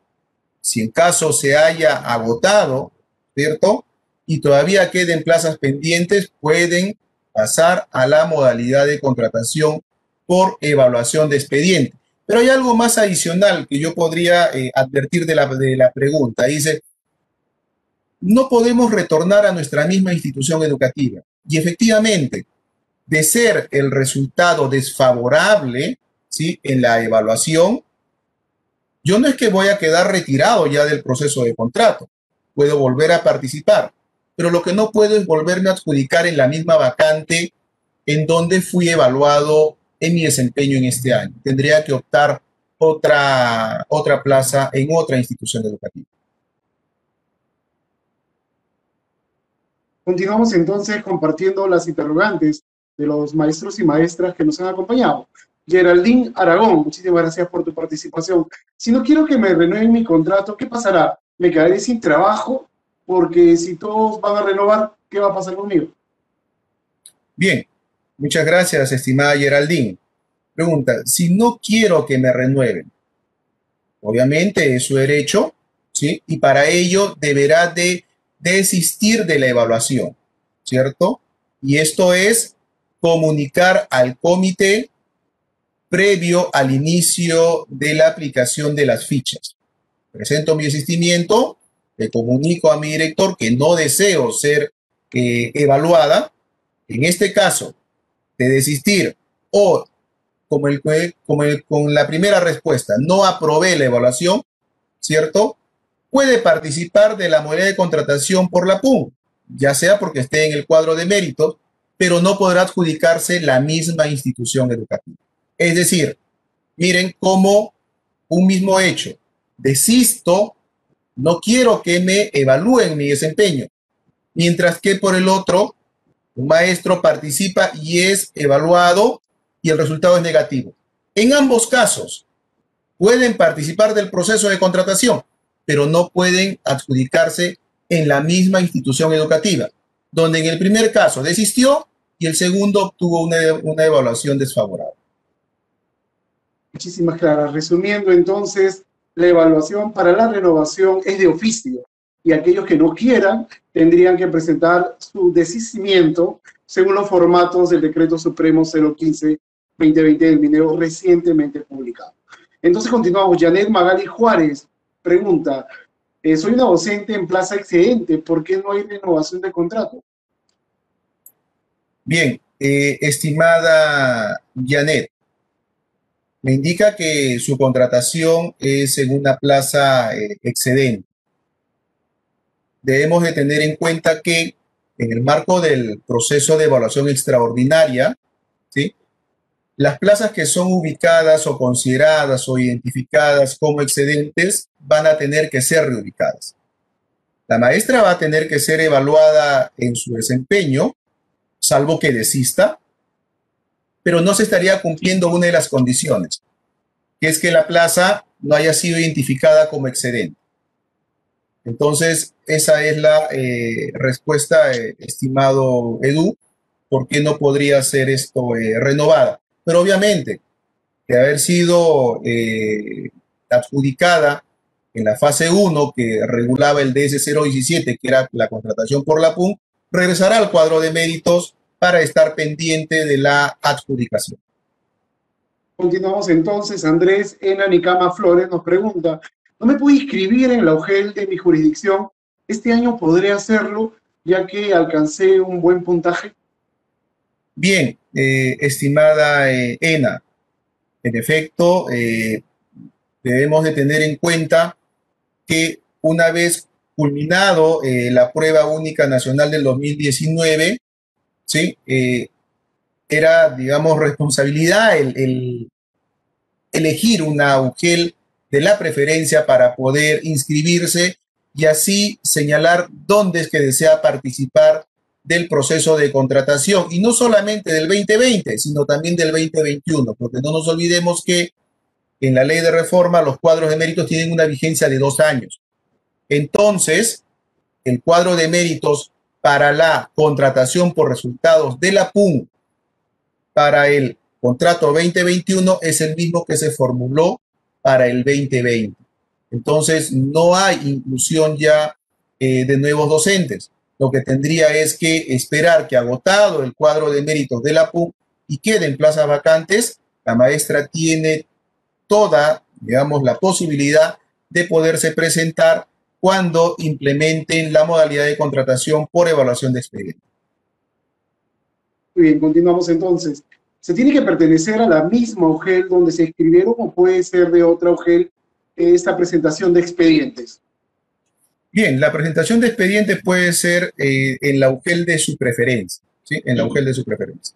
si en caso se haya agotado, ¿cierto? Y todavía queden plazas pendientes, pueden pasar a la modalidad de contratación por evaluación de expediente. Pero hay algo más adicional que yo podría advertir de la pregunta. Dice, no podemos retornar a nuestra misma institución educativa. Y efectivamente, de ser el resultado desfavorable, ¿sí?, en la evaluación, yo no es que voy a quedar retirado ya del proceso de contrato. Puedo volver a participar, pero lo que no puedo es volverme a adjudicar en la misma vacante en donde fui evaluado en mi desempeño en este año. Tendría que optar otra plaza en otra institución educativa. Continuamos entonces compartiendo las interrogantes de los maestros y maestras que nos han acompañado. Geraldine Aragón, muchísimas gracias por tu participación. Si no quiero que me renueven mi contrato, ¿qué pasará? ¿Me quedaré sin trabajo? Porque si todos van a renovar, ¿qué va a pasar conmigo? Bien, muchas gracias, estimada Geraldine. Pregunta, si no quiero que me renueven, obviamente es su derecho, ¿sí? Y para ello deberá de desistir de la evaluación, ¿cierto? Y esto es comunicar al comité previo al inicio de la aplicación de las fichas. Presento mi desistimiento, le comunico a mi director que no deseo ser evaluada. En este caso, de desistir o con la primera respuesta, no aprobé la evaluación, ¿cierto? Puede participar de la modalidad de contratación por la PUN, ya sea porque esté en el cuadro de méritos, pero no podrá adjudicarse la misma institución educativa. Es decir, miren cómo un mismo hecho, desisto, no quiero que me evalúen mi desempeño, mientras que por el otro, un maestro participa y es evaluado y el resultado es negativo. En ambos casos, pueden participar del proceso de contratación, pero no pueden adjudicarse en la misma institución educativa, donde en el primer caso desistió y el segundo obtuvo una evaluación desfavorable. Muchísimas gracias. Resumiendo entonces, la evaluación para la renovación es de oficio y aquellos que no quieran tendrían que presentar su desistimiento según los formatos del Decreto Supremo 015-2020 del Minero recientemente publicado. Entonces continuamos. Janet Magali Juárez pregunta, soy una docente en plaza excedente, ¿por qué no hay renovación de contrato? Bien, estimada Janet, me indica que su contratación es en una plaza excedente. Debemos de tener en cuenta que en el marco del proceso de evaluación extraordinaria, ¿sí?, las plazas que son ubicadas o consideradas o identificadas como excedentes van a tener que ser reubicadas. La maestra va a tener que ser evaluada en su desempeño, salvo que desista, pero no se estaría cumpliendo una de las condiciones, que es que la plaza no haya sido identificada como excedente. Entonces, esa es la respuesta, estimado Edu, por qué no podría ser esto renovada. Pero obviamente, de haber sido adjudicada en la fase 1, que regulaba el DS 017, que era la contratación por la PUN, regresará al cuadro de méritos para estar pendiente de la adjudicación. Continuamos entonces. Andrés Enanicama Flores nos pregunta, ¿no me puedo inscribir en la UGEL de mi jurisdicción? Este año podré hacerlo ya que alcancé un buen puntaje. Bien, estimada Ena, en efecto, debemos de tener en cuenta que una vez culminado la prueba única nacional del 2019, ¿sí?, era, digamos, responsabilidad el elegir una UGEL de la preferencia para poder inscribirse y así señalar dónde es que desea participar del proceso de contratación, y no solamente del 2020, sino también del 2021, porque no nos olvidemos que en la ley de reforma los cuadros de méritos tienen una vigencia de 2 años. Entonces, el cuadro de méritos para la contratación por resultados de la PUN para el contrato 2021 es el mismo que se formuló para el 2020. Entonces, no hay inclusión ya de nuevos docentes. Lo que tendría es que esperar que, agotado el cuadro de méritos de la PUN y queden plazas vacantes, la maestra tiene toda, digamos, la posibilidad de poderse presentar cuando implementen la modalidad de contratación por evaluación de expediente. Muy bien, continuamos entonces. ¿Se tiene que pertenecer a la misma UGEL donde se inscribieron o puede ser de otra UGEL esta presentación de expedientes? Bien, la presentación de expedientes puede ser en la UGEL de su preferencia, ¿sí? En la UGEL de su preferencia.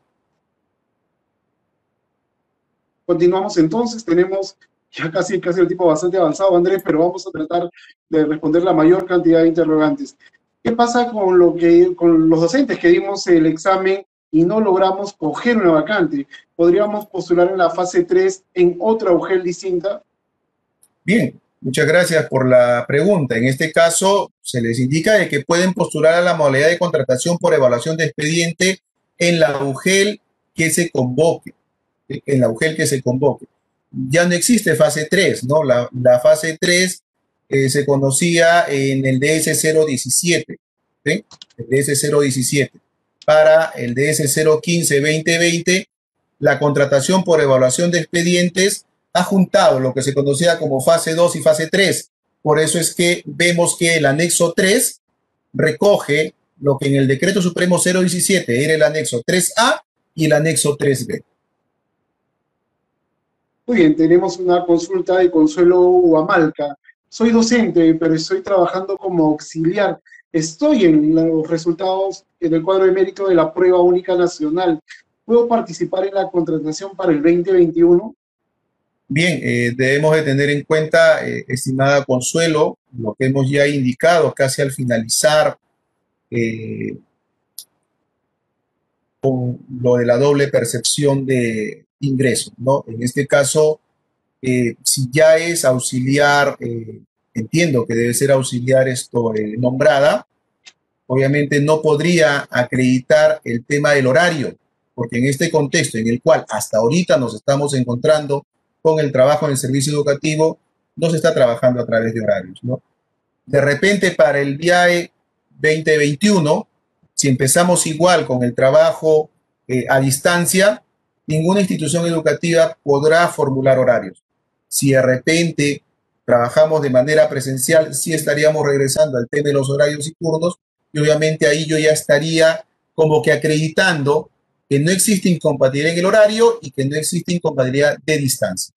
Continuamos entonces, tenemos ya casi el tiempo bastante avanzado, Andrés, pero vamos a tratar de responder la mayor cantidad de interrogantes. ¿Qué pasa con los docentes que dimos el examen y no logramos coger una vacante? ¿Podríamos postular en la fase 3 en otra UGEL distinta? Bien, muchas gracias por la pregunta. En este caso, se les indica de que pueden postular a la modalidad de contratación por evaluación de expediente en la UGEL que se convoque. En la UGEL que se convoque. Ya no existe fase 3, ¿no? La fase 3 se conocía en el DS 017, ¿sí? El DS 017. Para el DS 015-2020, la contratación por evaluación de expedientes ha juntado lo que se conocía como fase 2 y fase 3. Por eso es que vemos que el anexo 3 recoge lo que en el Decreto Supremo 017 era el anexo 3A y el anexo 3B. Muy bien, tenemos una consulta de Consuelo Huamalca. Soy docente, pero estoy trabajando como auxiliar. Estoy en los resultados del cuadro de mérito de la prueba única nacional. ¿Puedo participar en la contratación para el 2021? Bien, debemos de tener en cuenta, estimada Consuelo, lo que hemos ya indicado casi al finalizar con lo de la doble percepción de ingresos, ¿no? En este caso, si ya es auxiliar, entiendo que debe ser auxiliar esto nombrada, obviamente no podría acreditar el tema del horario, porque en este contexto en el cual hasta ahorita nos estamos encontrando con el trabajo en el servicio educativo, no se está trabajando a través de horarios, ¿no? De repente para el VIAE 2021, si empezamos igual con el trabajo a distancia, ninguna institución educativa podrá formular horarios. Si de repente trabajamos de manera presencial, sí estaríamos regresando al tema de los horarios y turnos, y obviamente ahí yo ya estaría como que acreditando que no existe incompatibilidad en el horario y que no existe incompatibilidad de distancia.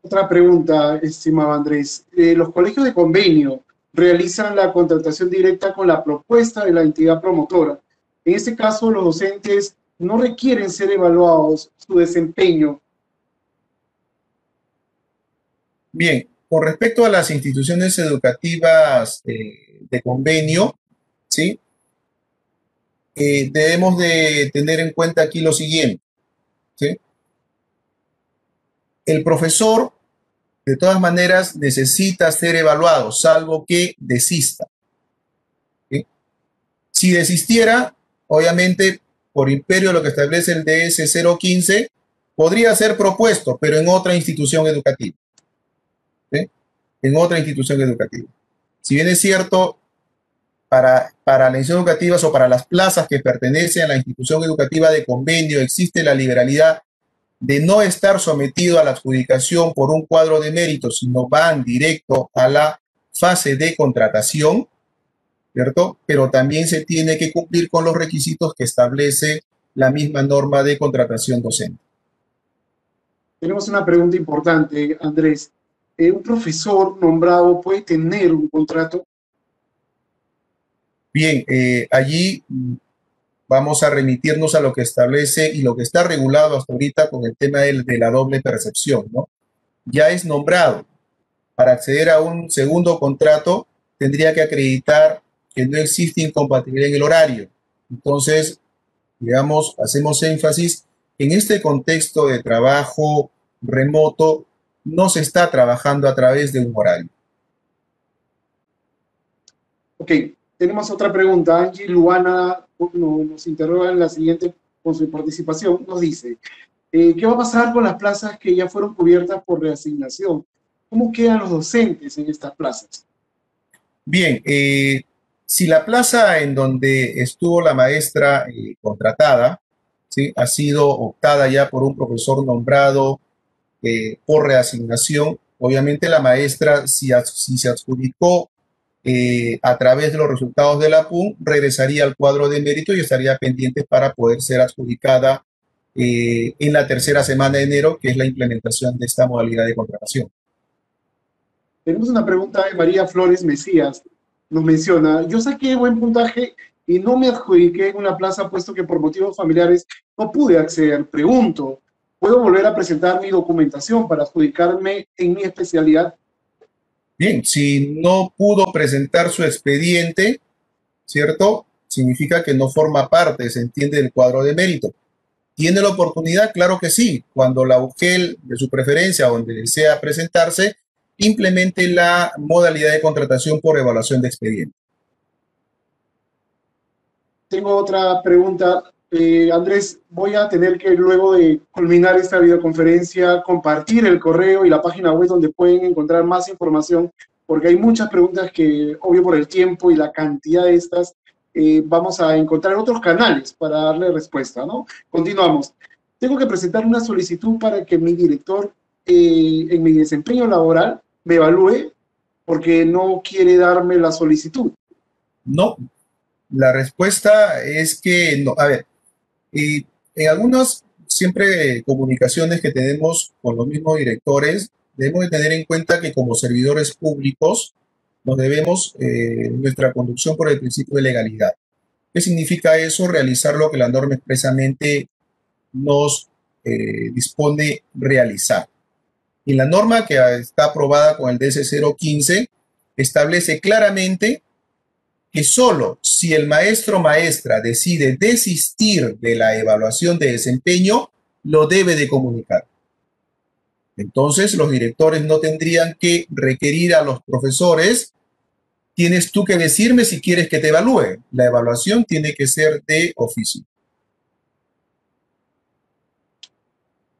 Otra pregunta, estimado Andrés. Los colegios de convenio realizan la contratación directa con la propuesta de la entidad promotora. En este caso, los docentes no requieren ser evaluados su desempeño. Bien, con respecto a las instituciones educativas de convenio, ¿sí? Debemos de tener en cuenta aquí lo siguiente, ¿sí? El profesor, de todas maneras, necesita ser evaluado, salvo que desista, ¿sí? Si desistiera, obviamente, por imperio de lo que establece el DS 015, podría ser propuesto, pero en otra institución educativa, ¿sí? En otra institución educativa. Si bien es cierto, para las instituciones educativas o para las plazas que pertenecen a la institución educativa de convenio existe la liberalidad de no estar sometido a la adjudicación por un cuadro de méritos, sino van directo a la fase de contratación, ¿cierto? Pero también se tiene que cumplir con los requisitos que establece la misma norma de contratación docente. Tenemos una pregunta importante, Andrés. ¿Un profesor nombrado puede tener un contrato? Bien, allí vamos a remitirnos a lo que establece y lo que está regulado hasta ahorita con el tema de la doble percepción, ¿no? Ya es nombrado. Para acceder a un segundo contrato, tendría que acreditar que no existe incompatibilidad en el horario. Entonces, digamos, hacemos énfasis en este contexto de trabajo remoto, no se está trabajando a través de un horario. Ok, tenemos otra pregunta. Angie Luana nos interroga en la siguiente con su participación. Nos dice, ¿qué va a pasar con las plazas que ya fueron cubiertas por reasignación? ¿Cómo quedan los docentes en estas plazas? Bien, si la plaza en donde estuvo la maestra contratada, ¿sí? Ha sido optada ya por un profesor nombrado por reasignación, obviamente la maestra, si se adjudicó a través de los resultados de la PUN, regresaría al cuadro de mérito y estaría pendiente para poder ser adjudicada en la tercera semana de enero, que es la implementación de esta modalidad de contratación. Tenemos una pregunta de María Flores Mesías. Nos menciona, yo saqué buen puntaje y no me adjudiqué en una plaza puesto que por motivos familiares no pude acceder. Pregunto, ¿puedo volver a presentar mi documentación para adjudicarme en mi especialidad? Bien, si no pudo presentar su expediente, ¿cierto? Significa que no forma parte, se entiende, del cuadro de mérito. ¿Tiene la oportunidad? Claro que sí. Cuando la UGEL de su preferencia, donde desea presentarse, implemente la modalidad de contratación por evaluación de expediente. Tengo otra pregunta. Andrés, voy a tener que luego de culminar esta videoconferencia compartir el correo y la página web donde pueden encontrar más información, porque hay muchas preguntas que, obvio por el tiempo y la cantidad de estas, vamos a encontrar otros canales para darle respuesta, ¿no? Continuamos. Tengo que presentar una solicitud para que mi director en mi desempeño laboral me evalúe porque no quiere darme la solicitud. No, la respuesta es que no. A ver, en algunas siempre comunicaciones que tenemos con los mismos directores, debemos de tener en cuenta que como servidores públicos nos debemos nuestra conducción por el principio de legalidad. ¿Qué significa eso? Realizar lo que la norma expresamente nos dispone realizar. Y la norma que está aprobada con el DS 015 establece claramente que solo si el maestro o maestra decide desistir de la evaluación de desempeño, lo debe de comunicar. Entonces, los directores no tendrían que requerir a los profesores, tienes tú que decirme si quieres que te evalúe. La evaluación tiene que ser de oficio.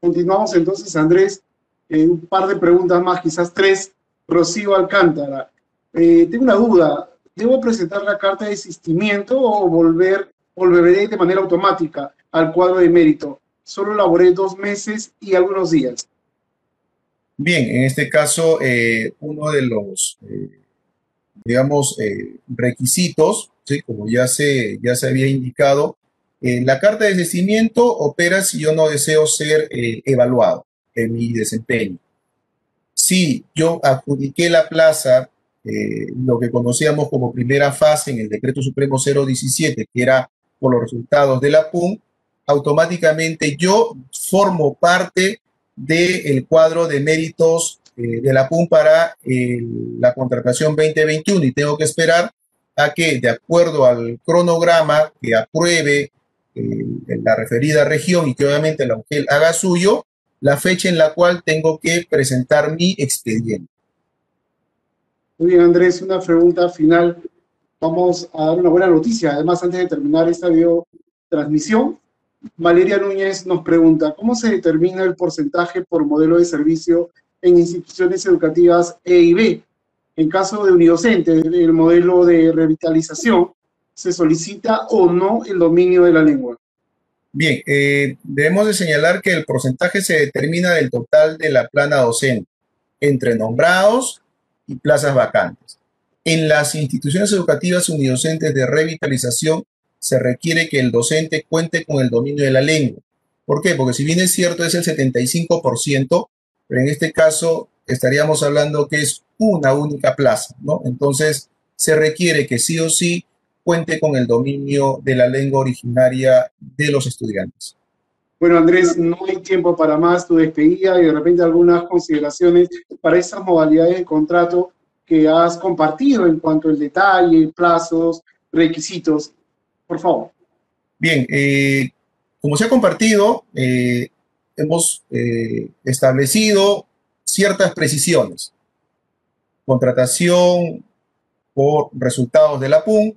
Continuamos entonces, Andrés. Un par de preguntas más, quizás tres. Rocío Alcántara. Tengo una duda. ¿Debo presentar la carta de desistimiento o volveré de manera automática al cuadro de mérito? Solo laboré 2 meses y algunos días. Bien, en este caso, uno de los, digamos, requisitos, ¿sí? Como ya se había indicado, la carta de desistimiento opera si yo no deseo ser evaluado en mi desempeño. Si yo adjudiqué la plaza, lo que conocíamos como primera fase en el Decreto Supremo 017, que era por los resultados de la PUN, automáticamente yo formo parte del cuadro de méritos de la PUN para la contratación 2021 y tengo que esperar a que, de acuerdo al cronograma que apruebe la referida región y que obviamente la UGEL haga suyo, la fecha en la cual tengo que presentar mi expediente. Muy bien, Andrés, una pregunta final. Vamos a dar una buena noticia. Además, antes de terminar esta video transmisión, Valeria Núñez nos pregunta, ¿cómo se determina el porcentaje por modelo de servicio en instituciones educativas E y B? En caso de unidocente, el modelo de revitalización, ¿se solicita o no el dominio de la lengua? Bien, debemos de señalar que el porcentaje se determina del total de la plana docente, entre nombrados y plazas vacantes. En las instituciones educativas unidocentes de revitalización se requiere que el docente cuente con el dominio de la lengua. ¿Por qué? Porque si bien es cierto es el 75%, pero en este caso estaríamos hablando que es una única plaza, ¿no? Entonces se requiere que sí o sí cuente con el dominio de la lengua originaria de los estudiantes. Bueno, Andrés, no hay tiempo para más, tu despedida y de repente algunas consideraciones para esas modalidades de contrato que has compartido en cuanto al detalle, plazos, requisitos. Por favor. Bien, como se ha compartido, hemos establecido ciertas precisiones. Contratación por resultados de la PUN.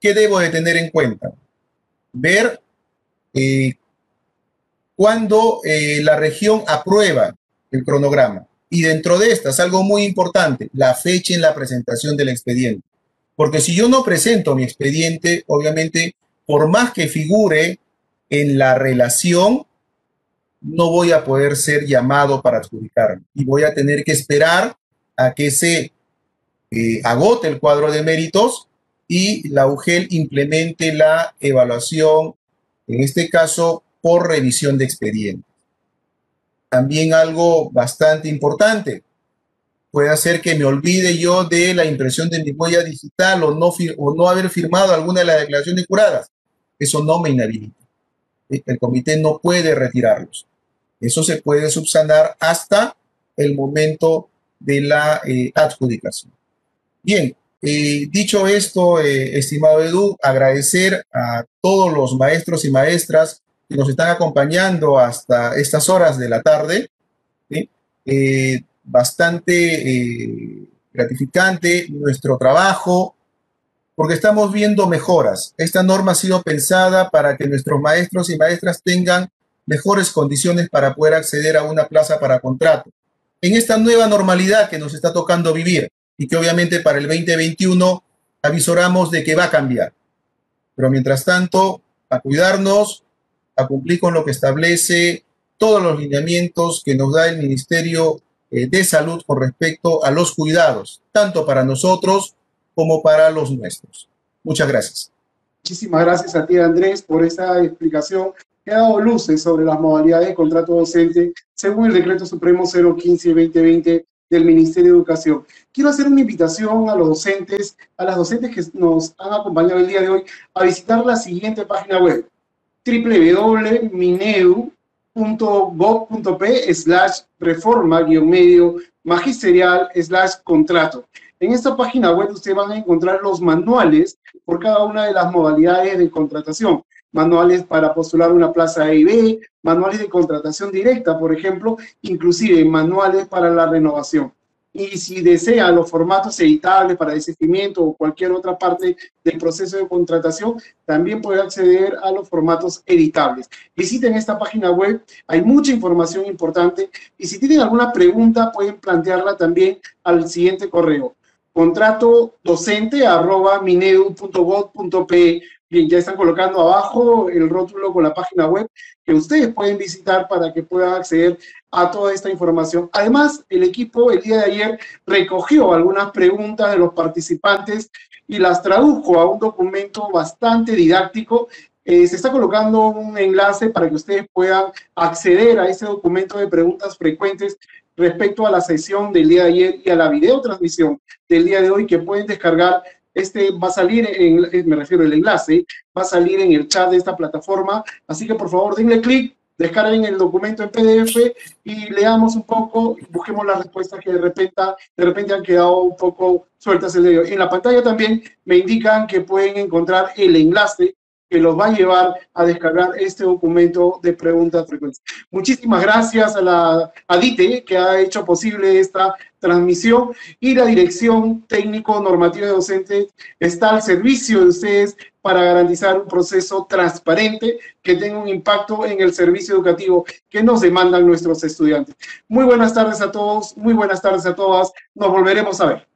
¿Qué debo de tener en cuenta? Ver cuando la región aprueba el cronograma. Y dentro de estas, algo muy importante, la fecha en la presentación del expediente. Porque si yo no presento mi expediente, obviamente, por más que figure en la relación, no voy a poder ser llamado para adjudicarme. Y voy a tener que esperar a que se agote el cuadro de méritos y la UGEL implemente la evaluación, en este caso, por revisión de expediente. También algo bastante importante, puede hacer que me olvide yo de la impresión de mi huella digital o no haber firmado alguna de las declaraciones juradas. Eso no me inhabilita. El comité no puede retirarlos. Eso se puede subsanar hasta el momento de la adjudicación. Bien, dicho esto, estimado Edu, agradecer a todos los maestros y maestras que nos están acompañando hasta estas horas de la tarde. ¿Sí? Bastante gratificante nuestro trabajo, porque estamos viendo mejoras. Esta norma ha sido pensada para que nuestros maestros y maestras tengan mejores condiciones para poder acceder a una plaza para contrato. En esta nueva normalidad que nos está tocando vivir y que obviamente para el 2021 avisoramos de que va a cambiar. Pero mientras tanto, a cuidarnos, a cumplir con lo que establece todos los lineamientos que nos da el Ministerio de Salud con respecto a los cuidados, tanto para nosotros como para los nuestros. Muchas gracias. Muchísimas gracias a ti, Andrés, por esta explicación que ha dado luces sobre las modalidades de contrato docente según el Decreto Supremo 015-2020 del Ministerio de Educación. Quiero hacer una invitación a los docentes, a las docentes que nos han acompañado el día de hoy, a visitar la siguiente página web, www.minedu.gov.p/reforma-medio magisterial/contrato. En esta página web ustedes van a encontrar los manuales por cada una de las modalidades de contratación. Manuales para postular una plaza A y B, manuales de contratación directa, por ejemplo, inclusive manuales para la renovación. Y si desean los formatos editables para desistimiento o cualquier otra parte del proceso de contratación, también pueden acceder a los formatos editables. Visiten esta página web, hay mucha información importante y si tienen alguna pregunta pueden plantearla también al siguiente correo, contratodocente@minedu.gov.pe. Bien, ya están colocando abajo el rótulo con la página web que ustedes pueden visitar para que puedan acceder a toda esta información. Además, el equipo el día de ayer recogió algunas preguntas de los participantes y las tradujo a un documento bastante didáctico. Se está colocando un enlace para que ustedes puedan acceder a ese documento de preguntas frecuentes respecto a la sesión del día de ayer y a la videotransmisión del día de hoy, que pueden descargar. Va a salir, me refiero al enlace, va a salir en el chat de esta plataforma, así que por favor denle clic, descarguen el documento en PDF y leamos un poco, busquemos las respuestas que de repente han quedado un poco sueltas el dedo. En la pantalla también me indican que pueden encontrar el enlace que los va a llevar a descargar este documento de preguntas frecuentes. Muchísimas gracias a DITE, que ha hecho posible esta transmisión, y la Dirección Técnico Normativa de Docentes está al servicio de ustedes para garantizar un proceso transparente que tenga un impacto en el servicio educativo que nos demandan nuestros estudiantes. Muy buenas tardes a todos, muy buenas tardes a todas, nos volveremos a ver.